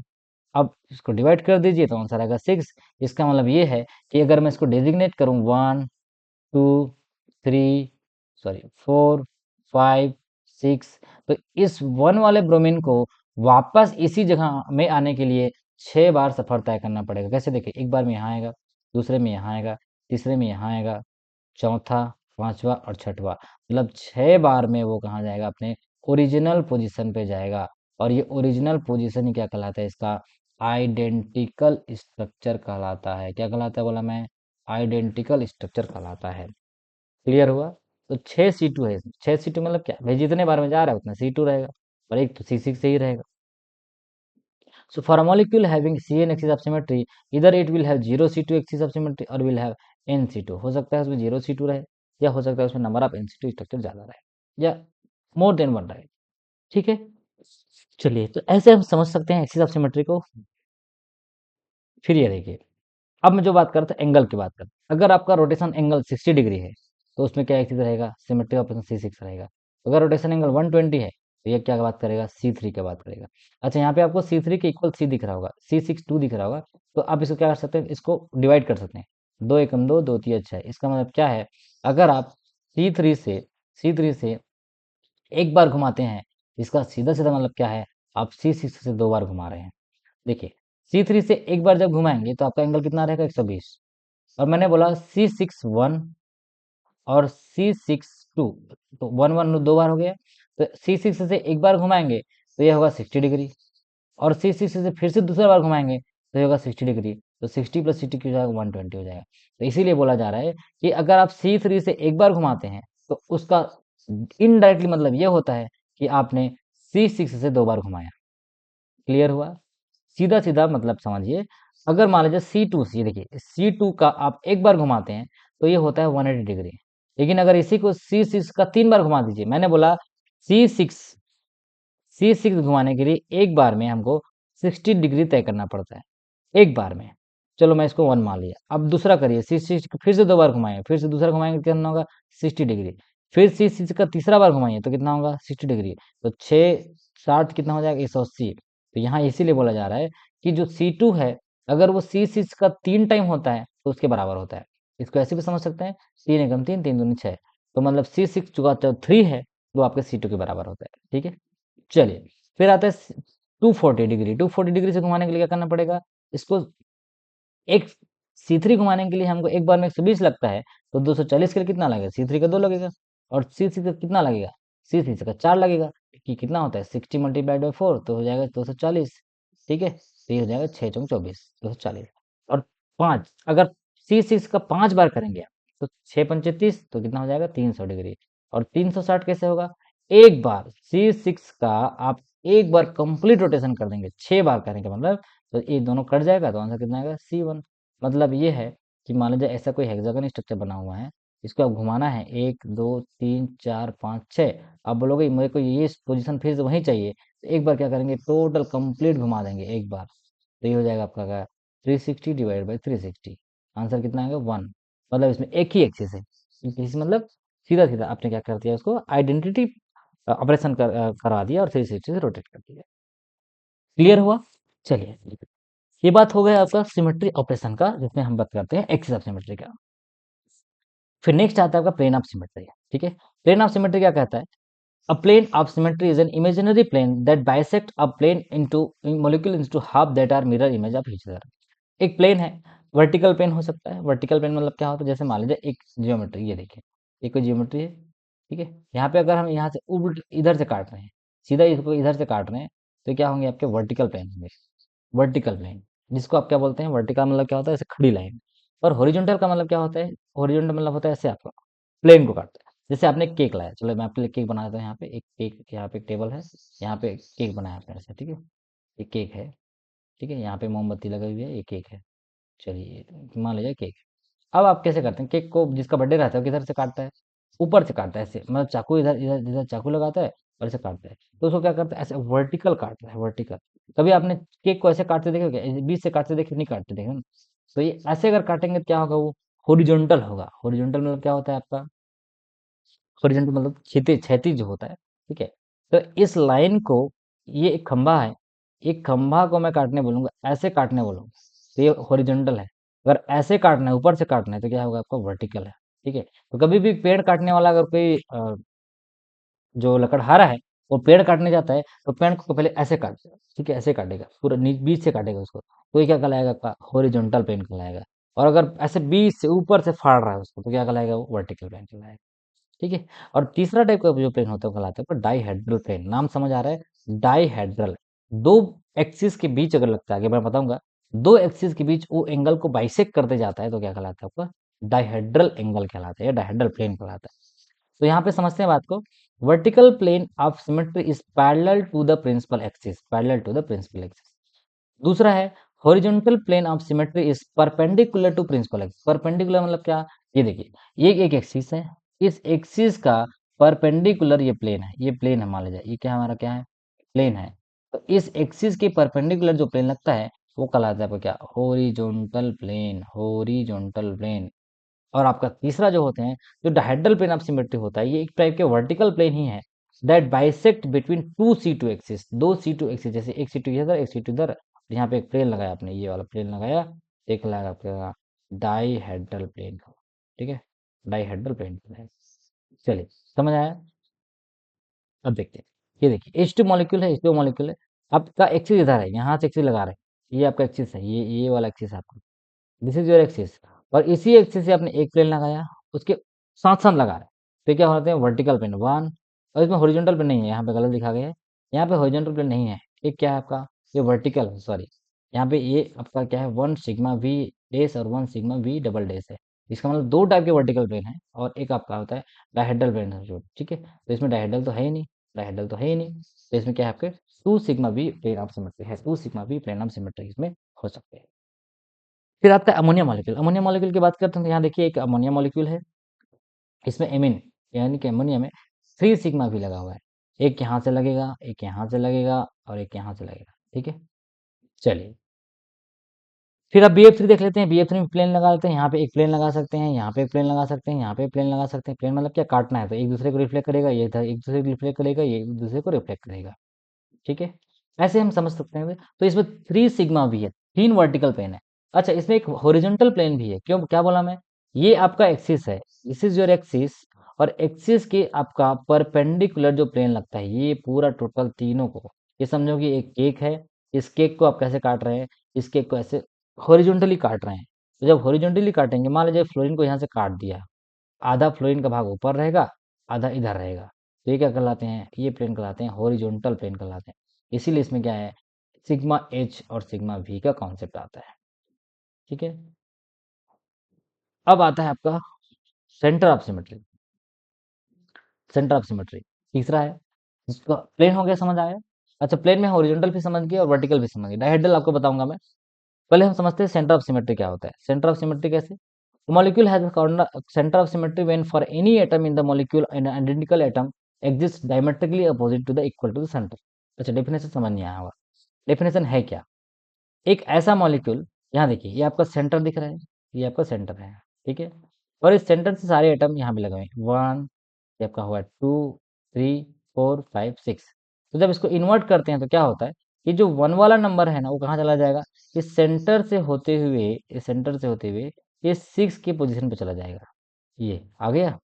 अब इसको डिवाइड कर दीजिए तो आंसर आएगा 6। इसका मतलब ये है कि अगर मैं इसको डेजिग्नेट करूँ 1 2 3 सॉरी 4 5 6, तो इस 1 वाले ब्रोमीन को वापस इसी जगह में आने के लिए 6 बार सफर तय करना पड़ेगा। कैसे? देखिए, एक बार में यहाँ आएगा, दूसरे में यहाँ आएगा, तीसरे में यहाँ आएगा, चौथा, पांचवा और छठवा, मतलब 6 बार में वो कहाँ जाएगा? अपने ओरिजिनल पोजीशन पे जाएगा। और ये ओरिजिनल पोजीशन ही क्या कहलाता है? इसका आइडेंटिकल स्ट्रक्चर कहलाता है। क्या कहलाता है बोला मैं? आइडेंटिकल स्ट्रक्चर कहलाता है। क्लियर हुआ? तो 6C2 है इसमें। 6C2 मतलब क्या भाई, जितने बार में जा रहा है उतना C2 रहेगा, और एक तो C6 से ही रहेगा। So for a molecule having Cn axis of symmetry, either it will have 0 C2 axis of symmetry or will have n C2। हो सकता है उसमें 0 C2 रहे, या हो सकता है उसमें नंबर ऑफ एनसीटी स्ट्रक्चर ज़्यादा रहे या मोर देन वन रहे। ठीक है, चलिए तो ऐसे हम समझ सकते हैं एक्सिस ऑफ सिमेट्री को। फिर ये देखिए, अब मैं जो बात कर रहा था एंगल की बात कर, अगर आपका रोटेशन एंगल 60 डिग्री है तो उसमें क्या एक्सिस रहेगा, सिमेट्री ऑपरेशन C6 रहेगा। अगर रोटेशन एंगल 120 है तो ये क्या बात करेगा, C3 की बात करेगा। अच्छा, यहाँ पे आपको C3 के इक्वल C दिख रहा होगा, C6 2 दिख रहा होगा, तो आप इसको क्या कर सकते हैं, इसको डिवाइड कर सकते हैं। 2 एकम 2, 2 3 6। इसका मतलब क्या है, अगर आप C3 से एक बार घुमाते हैं, इसका सीधा सीधा मतलब क्या है, आप C6 से 2 बार घुमा रहे हैं। देखिए, C3 से एक बार जब घुमाएंगे तो आपका एंगल कितना रहेगा, 120। और मैंने बोला C6 1 और C6 2, तो 1 1 2 बार हो गया। तो C6 से एक बार घुमाएंगे तो ये होगा 60 डिग्री, और C6 से फिर से दूसरा बार घुमाएंगे तो ये होगा 60 डिग्री। तो 60 + 60 क्या हो जाएगा, 120 हो जाएगा। तो इसीलिए बोला जा रहा है कि अगर आप C3 से एक बार घुमाते हैं तो उसका इनडायरेक्टली मतलब ये होता है कि आपने C6 से 2 बार घुमाया। क्लियर हुआ, सीधा सीधा मतलब समझिए। अगर मान लीजिए C2 से, ये देखिए C2 का आप एक बार घुमाते हैं तो ये होता है 180 डिग्री। लेकिन अगर इसी को C6 का 3 बार घुमा दीजिए, मैंने बोला C6 C6 घुमाने के लिए एक बार में हमको 60 डिग्री तय करना पड़ता है, एक बार में। चलो मैं इसको 1 मान लिया। अब दूसरा करिए, C6 को फिर से 2 बार घुमाएंगे, फिर से दूसरा घुमाएंगे तो कितना होगा, 60 डिग्री। फिर C6 का तीसरा बार घुमाइए तो कितना होगा, 60 डिग्री। तो 6 60 कितना हो जाएगा, 180। तो यहाँ इसीलिए बोला जा रहा है कि जो C2 है, अगर वो C6 का 3 टाइम होता है तो उसके बराबर होता है। इसको ऐसे भी समझ सकते हैं, 3 एकम 3, 3 दूनी 6। तो मतलब C6 जो 3 है वो आपके C2 के बराबर होता है। ठीक है, चलिए फिर आता है 240 डिग्री। 240 डिग्री से घुमाने के लिए क्या करना पड़ेगा, इसको एक C3 घुमाने के लिए हमको एक बार में 120 लगता है, तो 240 के लिए कितना लगेगा, C3 का 2 लगेगा, और C6 का कितना लगेगा, C6 का 4 लगेगा। कि कितना होता है, 60 मल्टीप्लाइड बाई 4 तो हो जाएगा 240। ठीक है, तो ये हो जाएगा 6 चौक 24, 240। और 5, अगर C6 का 5 बार करेंगे आप, तो 6 पंचे 30, तो कितना हो जाएगा, 300 डिग्री। और 360 कैसे होगा, एक बार C6 का आप एक बार कंप्लीट रोटेशन कर देंगे, 6 बार करेंगे मतलब, तो ये दोनों कट जाएगा तो आंसर कितना आएगा, C1। मतलब ये है कि मान लीजिए ऐसा कोई हेक्सागन स्ट्रक्चर बना हुआ है, इसको आप घुमाना है 1 2 3 4 5 6। आप बोलोगे मेरे को ये पोजीशन फिर से वहीं चाहिए, तो एक बार क्या करेंगे, टोटल कंप्लीट घुमा देंगे एक बार। तो ये हो जाएगा आपका क्या, 360 डिवाइड बाई 360। आंसर कितना आएगा, 1। मतलब इसमें एक ही एक्सिस है, इसी मतलब सीधा सीधा आपने क्या कर दिया, उसको आइडेंटिटी ऑपरेशन करवा दिया और 360 से रोटेट कर दिया। क्लियर हुआ, चलिए ये बात हो गया आपका सिमेट्री ऑपरेशन का, जिसमें हम बात करते हैं एक्सिस ऑफ सिमेट्री का। फिर नेक्स्ट आता है आपका प्लेन ऑफ सिमेट्री। ठीक है, प्लेन ऑफ सिमेट्री क्या कहता है, a plane of symmetry is an imaginary plane that bisect a plane into molecule into half that are mirror image of each other. एक प्लेन है, वर्टिकल प्लेन हो सकता है। वर्टिकल प्लेन मतलब क्या होता है, जैसे मान लीजिए एक जियोमेट्री, ये देखिए एक कोई जियोमेट्री है। ठीक है, यहाँ पे अगर हम यहाँ से उल्ट इधर से काट रहे हैं, सीधा इसको इधर से काट रहे हैं, तो क्या होंगे आपके वर्टिकल प्लेन होंगे। वर्टिकल प्लेन, जिसको आप क्या बोलते हैं, वर्टिकल मतलब क्या होता है, ऐसे खड़ी लाइन। और हॉरिजॉन्टल का मतलब क्या होता है, हॉरिजॉन्टल मतलब होता है ऐसे आपका प्लेन को काटता है। जैसे आपने केक लाया, चलो मैं आपके लिए केक बना देता हूँ। यहाँ पे एक केक, यहाँ पे एक टेबल है, यहाँ पे केक बनाया आपने ऐसे। ठीक है, ये केक है। ठीक है, यहाँ पे मोमबत्ती लगी हुई है, ये केक है। चलिए मान लीजिए केक। अब आप कैसे करते हैं, केक को जिसका बर्थडे रहता है वो किधर से काटता है, ऊपर से काटता है ऐसे, मतलब चाकू इधर इधर इधर चाकू लगाता है और ऐसे काटता है। तो उसको क्या करता है, ऐसे वर्टिकल काटता है, वर्टिकल। कभी आपने केक को ऐसे काटते देखे क्या, ऐसे बीच से काटते देखे, नहीं काटते देखे ना। तो ये ऐसे अगर काटेंगे तो क्या होगा, वो हॉरिजॉन्टल होगा। हॉरिजॉन्टल मतलब क्या होता है आपका, हॉरिजॉन्टल मतलब क्षैतिज, क्षैतिज जो होता है। ठीक है, तो इस लाइन को, ये एक खंभा है, एक खंभा को मैं काटने बोलूंगा, ऐसे काटने बोलूंगा तो ये हॉरिजॉन्टल है। अगर ऐसे काटना है, ऊपर से काटना है, तो क्या होगा आपका, वर्टिकल है। ठीक है, तो कभी भी पेड़ काटने वाला अगर कोई जो लकड़हारा है वो पेड़ काटने जाता है, तो पेड़ को पहले ऐसे काटेगा। ठीक है, ऐसे काटेगा पूरा, बीच से काटेगा उसको, तो ये क्या कहलाएगा आपका, हॉरिजॉन्टल प्लेन कहलाएगा। और अगर ऐसे बीच से ऊपर से फाड़ रहा है उसको, तो क्या कहलाएगा, वो वर्टिकल प्लेन कहलाएगा। ठीक है, और तीसरा टाइप का जो प्लेन होता है वो कहलाता है डाइहेड्रल प्लेन। नाम समझ आ रहा है, डाइहेड्रल। दो एक्सिस के बीच अगर लगता है, आगे मैं बताऊंगा, दो एक्सिस के बीच वो एंगल को बाइसेक्ट करते जाता है, तो क्या कहलाता है आपका, डाइहेड्रल एंगल कहलाता है या डाइहेड्रल प्लेन कहलाता है। तो यहाँ पे समझते हैं बात को, vertical plane of symmetry is parallel to the principal axis, parallel to the principal axis. दूसरा है, horizontal plane of symmetry is perpendicular to principal axis. Perpendicular मतलब क्या, ये देखिए ये एक एक्सिस है, इस एक्सिस का परपेंडिकुलर ये प्लेन है, ये प्लेन है, मान लीजिए ये क्या हमारा क्या है, प्लेन है। तो इस एक्सिस के परपेंडिकुलर जो प्लेन लगता है वो कहलाता है आपका क्या, हॉरिजॉन्टल प्लेन, हॉरिजॉन्टल प्लेन। और आपका तीसरा जो होते हैं, जो डायहेड्रल प्लेन ऑफ सिमेट्री होता है, ये एक टाइप के वर्टिकल प्लेन ही है that bisect between two C two axis, दो सी टू एक्सिस, जैसे एक सी टू इधर एक सी टू इधर, यहाँ पे एक प्लेन लगाया आपने, ये वाला प्लेन लगाया, एक लगा आपका डाइहेड्रल प्लेन, ठीक है, डाइहेड्रल प्लेन है। चलिए, समझ आया। अब देखते हैं, ये देखिए H2 मॉलिक्यूल है, H2 मॉलिक्यूल है, आपका एक्सिस इधर है, यहाँ से एक्सिस लगा रहे हैं, ये आपका एक्सिस है, ये वाला एक्सिस है आपका, दिस इज योर एक्सिस। और इसी एक्सिस से आपने एक प्लेन लगाया, उसके साथ साथ लगा रहे हैं, तो क्या होते हैं वर्टिकल प्लेन वन। और इसमें हॉरिजॉन्टल प्लेन नहीं है, यहाँ पे गलत लिखा गया है, यहाँ पे हॉरिजॉन्टल प्लेन नहीं है, एक क्या है आपका, ये वर्टिकल है, सॉरी, यहाँ पे ये आपका क्या है, वन सिग्मा वी डेस और one sigma we double dash है। इसका मतलब दो टाइप के वर्टिकल प्लेन है, और एक आपका होता है डायहेड्रल प्लेन है जो, ठीक है। तो इसमें डायहेड्रल तो है ही नहीं, डायहेड्रल तो है ही नहीं, तो इसमें क्या है आपके two sigma V plane of symmetry है, two sigma V plane of symmetry इसमें हो सकते हैं। फिर आता है अमोनिया मॉलिक्यूल। अमोनिया मॉलिक्यूल की बात करते हैं तो यहाँ देखिए एक अमोनिया मॉलिक्यूल है, इसमें एमिन यानी कि अमोनिया में थ्री सिग्मा भी लगा हुआ है, एक यहाँ से लगेगा, एक यहाँ से लगेगा, और एक यहाँ से लगेगा, ठीक है। चलिए, फिर अब BF3 देख लेते हैं। BF3 में प्लेन लगा लेते हैं, यहाँ पे एक प्लेन लगा सकते हैं, यहाँ पे एक प्लेन लगा सकते हैं, यहाँ पे प्लेन लगा सकते हैं। प्लेन मतलब क्या, काटना है तो एक दूसरे को रिफ्लेक्ट करेगा, ये इधर एक दूसरे को रिफ्लेक्ट करेगा, ये एक दूसरे को रिफ्लेक्ट करेगा, ठीक है। ऐसे हम समझ सकते हैं। तो इसमें थ्री सिग्मा भी है, तीन वर्टिकल प्लेन है। अच्छा, इसमें एक हॉरिजॉन्टल प्लेन भी है, क्यों, क्या बोला मैं, ये आपका एक्सिस है, दिस इज योर एक्सिस, और एक्सिस के आपका परपेंडिकुलर जो प्लेन लगता है, ये पूरा टोटल तीनों को, ये समझो कि एक केक है, इस केक को आप कैसे काट रहे हैं, इस केक को ऐसे हॉरिजॉन्टली काट रहे हैं। तो जब हॉरिजॉन्टली काटेंगे, मान लीजिए फ्लोरीन को यहाँ से काट दिया, आधा फ्लोरीन का भाग ऊपर रहेगा, आधा इधर रहेगा, तो ये क्या कहलाते हैं, ये प्लेन कहलाते हैं हॉरिजॉन्टल प्लेन कहलाते हैं। इसीलिए इसमें क्या है, सिग्मा एच और सिग्मा वी का कॉन्सेप्ट आता है, ठीक है। अब आता है आपका centre of symmetry. Centre of symmetry तीसरा है, इसका प्लेन हो गया, समझ आया। अच्छा, प्लेन में हॉरिजॉन्टल भी समझ गए और वर्टिकल भी समझ गए, डायहेड्रल आपको बताऊंगा मैं। पहले हम समझते हैं सेंटर ऑफ सिमेट्री क्या होता है। सेंटर ऑफ सिमेट्री कैसे, molecule has a center of symmetry when for any atom in the molecule an identical atom exists diametrically opposite to the equal to the center। अच्छा, डेफिनेशन समझ नहीं आया होगा। डेफिनेशन है क्या, एक ऐसा मॉलिक्यूल, यहाँ देखिए ये आपका सेंटर दिख रहा है, ये आपका सेंटर है, ठीक है। और इस सेंटर से सारे एटम यहाँ पे लगे हुए हैं, वन, ये आपका हुआ two, three, four, five, six. तो जब इसको इन्वर्ट करते हैं तो क्या होता है, ये जो वन वाला नंबर है ना, वो कहाँ चला जाएगा, इस सेंटर से होते हुए, इस सेंटर से होते हुए ये सिक्स की पोजीशन पे चला जाएगा। ये आ गया,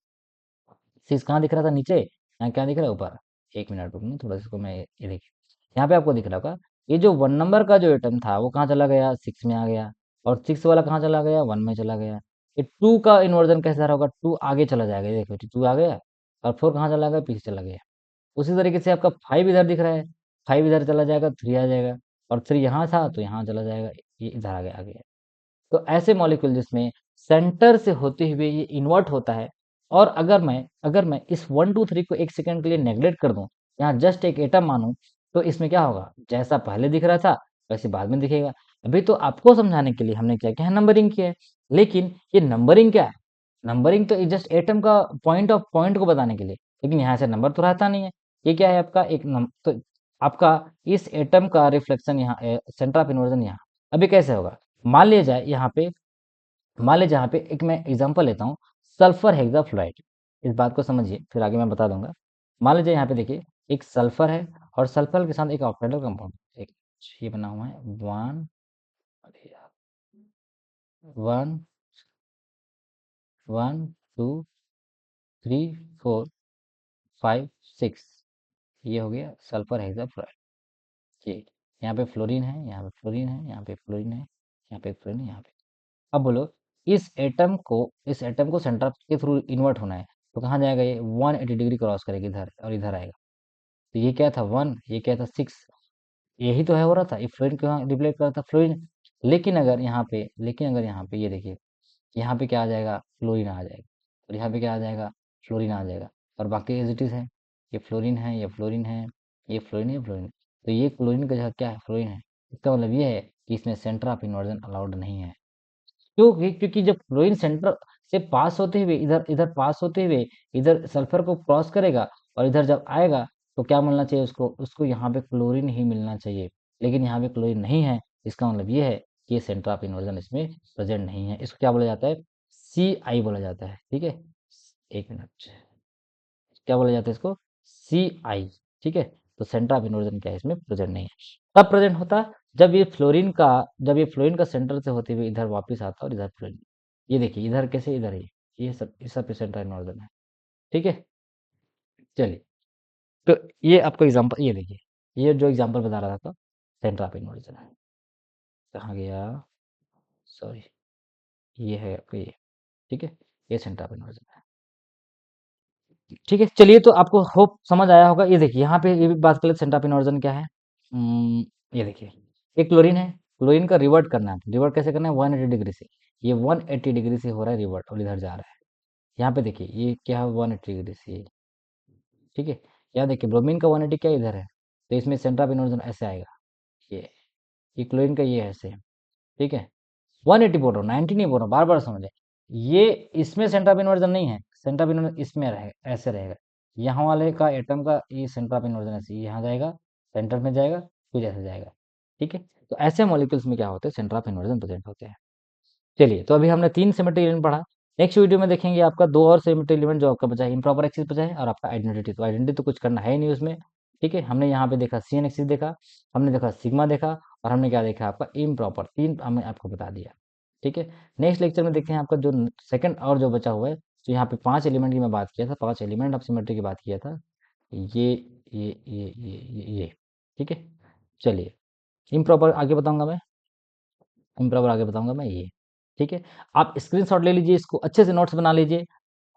सिक्स कहाँ दिख रहा था, नीचे, यहाँ क्या दिख रहा है, ऊपर। एक मिनट रुकना थोड़ा सा, इसको मैं ये देखिए, यहाँ पे आपको दिख रहा होगा, ये जो वन नंबर का जो एटम था वो कहाँ चला गया, सिक्स में आ गया, और सिक्स वाला कहाँ चला गया, वन में चला गया। ये टू का इन्वर्जन कैसा रहा होगा, टू आगे चला जाएगा, ये देखो टू आ गया, और फोर कहाँ चला गया, पीछे चला गया। उसी तरीके से आपका फाइव इधर दिख रहा है, फाइव इधर चला जाएगा, थ्री आ जाएगा, और थ्री यहाँ था तो यहाँ चला जाएगा, ये इधर आ गया, आ गया। तो ऐसे मॉलिक्यूल जिसमें सेंटर से होते हुए ये इन्वर्ट होता है, और अगर मैं इस वन टू थ्री को एक सेकंड के लिए नेग्लेक्ट कर दूं, यहाँ जस्ट एक एटम मानूं, तो इसमें क्या होगा, जैसा पहले दिख रहा था वैसे बाद में दिखेगा। अभी तो आपको समझाने के लिए हमने क्या किया है, नंबरिंग किया है। लेकिन ये नंबरिंग क्या है, नंबरिंग तो जस्ट एटम का पॉइंट को बताने के लिए, लेकिन यहाँ से नंबर तो रहता नहीं है। ये क्या है आपका एक तो आपका इस एटम का रिफ्लेक्शन यहाँ, सेंटर ऑफ इन्वर्जन यहाँ। अभी कैसे होगा, मान लिया जाए यहाँ पे, मान लीजिए यहाँ पे एक मैं एग्जांपल लेता हूँ, सल्फर हेक्साफ्लोराइड। इस बात को समझिए, फिर आगे मैं बता दूंगा। मान लीजिए यहाँ पे देखिए, एक सल्फर है, और सल्फर के साथ एक ऑक्सीडाइज कंपाउंड, एक ये बना हुआ है, वन, अरे यार, one, one, two, three, four, five, six, ये हो गया सल्फर हेक्साफ्लोराइड। ये यहाँ पे फ्लोरीन है, यहाँ पे फ्लोरीन है, यहाँ पे फ्लोरीन है, यहाँ पे फ्लोरीन है, यहाँ पे। अब बोलो, इस एटम को सेंटर के थ्रू इन्वर्ट होना है, तो कहाँ जाएगा, ये 180 डिग्री क्रॉस करेगा इधर, और इधर आएगा। तो ये क्या था, वन, ये क्या था, सिक्स, यही तो है हो रहा था, ये फ्लोरीन को यहाँ रिप्लेस कर रहा था, फ्लोरीन। लेकिन अगर यहाँ पे ये देखिए, यहाँ पे क्या आ जाएगा, फ्लोरीन आ जाएगा, और यहाँ पे क्या आ जाएगा, फ्लोरीन आ जाएगा, और बाकी एज इट इज है, ये फ्लोरीन है, ये फ्लोरीन है, ये फ्लोरीन है, ये फ्लोरीन है। तो ये क्लोरीन का जगह क्या है, फ्लोरीन है। इसका मतलब ये है कि इसमें सेंटर ऑफ इन्वर्जन अलाउड नहीं है। क्योंकि जब फ्लोरीन सेंटर से पास होते हुए इधर इधर पास होते हुए इधर सल्फर को क्रॉस करेगा, और इधर जब आएगा तो क्या मिलना चाहिए उसको, उसको यहाँ पे क्लोरीन ही मिलना चाहिए। लेकिन यहाँ पे क्लोरीन नहीं है, इसका मतलब ये है कि ये सेंटर ऑफ इन्वर्जन इसमें प्रेजेंट नहीं है। इसको क्या बोला जाता है, सी आई बोला जाता है। ठीक है, एक मिनट, क्या बोला जाता है इसको, सी आई। ठीक है, तो सेंटर ऑफ इन्वर्जन क्या है, इसमें प्रेजेंट नहीं है। तब प्रेजेंट होता जब ये फ्लोरीन का, जब ये फ्लोरीन का सेंटर से होते हुए इधर वापस आता और इधर फ्लोरीन, ये देखिए इधर कैसे, इधर ये सब पे सेंटर इन्वर्जन है। ठीक है, चलिए, तो ये आपका एग्जांपल, ये देखिए, ये जो एग्जांपल बता रहा था सेंटर ऑफ इन्वर्जन है, कहाँ गया, सॉरी, ये है आपका ये। ठीक है, ये सेंटर ऑफ इन्वर्जन है। ठीक है, चलिए, तो आपको होप समझ आया होगा। ये देखिए यहाँ पे ये भी बात कर ले, सेंटर ऑफ इन्वर्जन क्या है। ये देखिए, ये क्लोरीन है, क्लोरीन का रिवर्ट करना है। रिवर्ट कैसे करना है, 180 डिग्री से। ये 180 डिग्री से हो रहा है रिवर्ट, और इधर जा रहा है। यहाँ पे देखिए ये क्या है, 180 डिग्री से। ठीक है, यहाँ देखिए ब्रोमीन का 180 क्या इधर है, तो इसमें सेंटर ऑफ इन्वर्जन ऐसे आएगा। ये क्लोरीन का ये ऐसे है। ठीक है, 180 बोल रहा हूँ, 90 नहीं बोल रहा हूँ, बार बार समझे। ये इसमें सेंटर ऑफ इन्वर्जन नहीं है, सेंटर ऑफ इन्वर्जन इसमें रहेगा, ऐसे रहेगा। यहाँ वाले का एटम का ये सेंटर ऑफ इन्वर्जन ऐसे यहाँ जाएगा, सेंटर में जाएगा, कुछ ऐसे जाएगा। ठीक है, तो ऐसे मॉलिक्यूल्स में क्या होते हैं, सेंटर ऑफ इन्वर्जन प्रेजेंट होते हैं। चलिए, तो अभी हमने 3 सिमेट्री एलिमेंट पढ़ा। नेक्स्ट वीडियो में देखेंगे आपका 2 और सिमेट्री एलिमेंट जो आपका बचा है, इम्प्रॉपर एक्सिस बचा है, और आपका आइडेंटिटी। तो आइडेंटिटी तो कुछ करना है ही नहीं उसमें। ठीक है, हमने यहाँ पे देखा सीएन एक्सिस देखा, हमने देखा सिग्मा देखा, और हमने क्या देखा आपका इम्प्रॉपर, 3 हमने आपको बता दिया। ठीक है, नेक्स्ट लेक्चर में देखते हैं आपका जो सेकंड और जो बचा हुआ है। तो यहाँ पे 5 एलिमेंट की मैं बात किया था, 5 एलिमेंट ऑफ सिमेट्री की बात किया था। ये ये। ठीक है, चलिए, इम्प्रॉपर आगे बताऊंगा मैं, इम्प्रॉपर आगे बताऊंगा मैं ये। ठीक है, आप स्क्रीनशॉट ले लीजिए, इसको अच्छे से नोट्स बना लीजिए।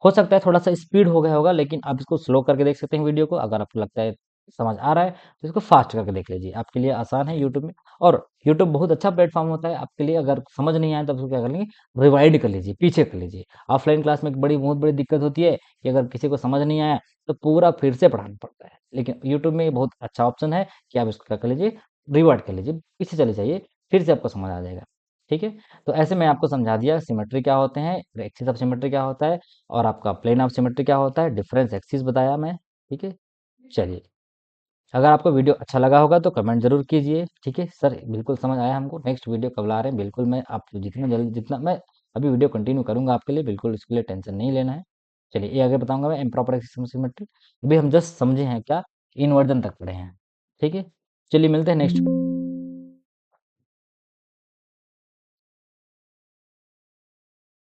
हो सकता है थोड़ा सा स्पीड हो गया होगा, लेकिन आप इसको स्लो करके देख सकते हैं वीडियो को। अगर आपको लगता है समझ आ रहा है तो इसको फास्ट करके देख लीजिए, आपके लिए आसान है यूट्यूब में। और यूट्यूब बहुत अच्छा प्लेटफॉर्म होता है आपके लिए। अगर समझ नहीं आए तो उसको क्या कर लेंगे, रिवाइड कर लीजिए, पीछे कर लीजिए। ऑफलाइन क्लास में एक बहुत बड़ी दिक्कत होती है कि अगर किसी को समझ नहीं आया तो पूरा फिर से पढ़ाना पड़ता है। लेकिन यूट्यूब में ये बहुत अच्छा ऑप्शन है कि आप इसको क्या कर लीजिए, रिवाइड कर लीजिए, पीछे चले जाइए, फिर से आपको समझ आ जाएगा। ठीक है, तो ऐसे मैं आपको समझा दिया सिमेट्री क्या होते हैं, एक्सिस ऑफ सिमेट्री क्या होता है, और आपका प्लेन ऑफ सिमेट्री क्या होता है, डिफरेंस एक्सिस बताया मैं। ठीक है, चलिए, अगर आपको वीडियो अच्छा लगा होगा तो कमेंट जरूर कीजिए। ठीक है सर, बिल्कुल समझ आया हमको। नेक्स्ट वीडियो कब ला रहे हैं, बिल्कुल मैं आप जितना जल्दी, जितना मैं अभी वीडियो कंटिन्यू करूंगा आपके लिए, बिल्कुल इसके लिए टेंशन नहीं लेना है। चलिए, ये आगे बताऊंगा मैं इम्प्रॉपर एक्सिस ऑफ सिमेट्री। अभी हम जस्ट समझे हैं क्या, इनवर्जन तक पढ़े हैं। ठीक है, चलिए मिलते हैं नेक्स्ट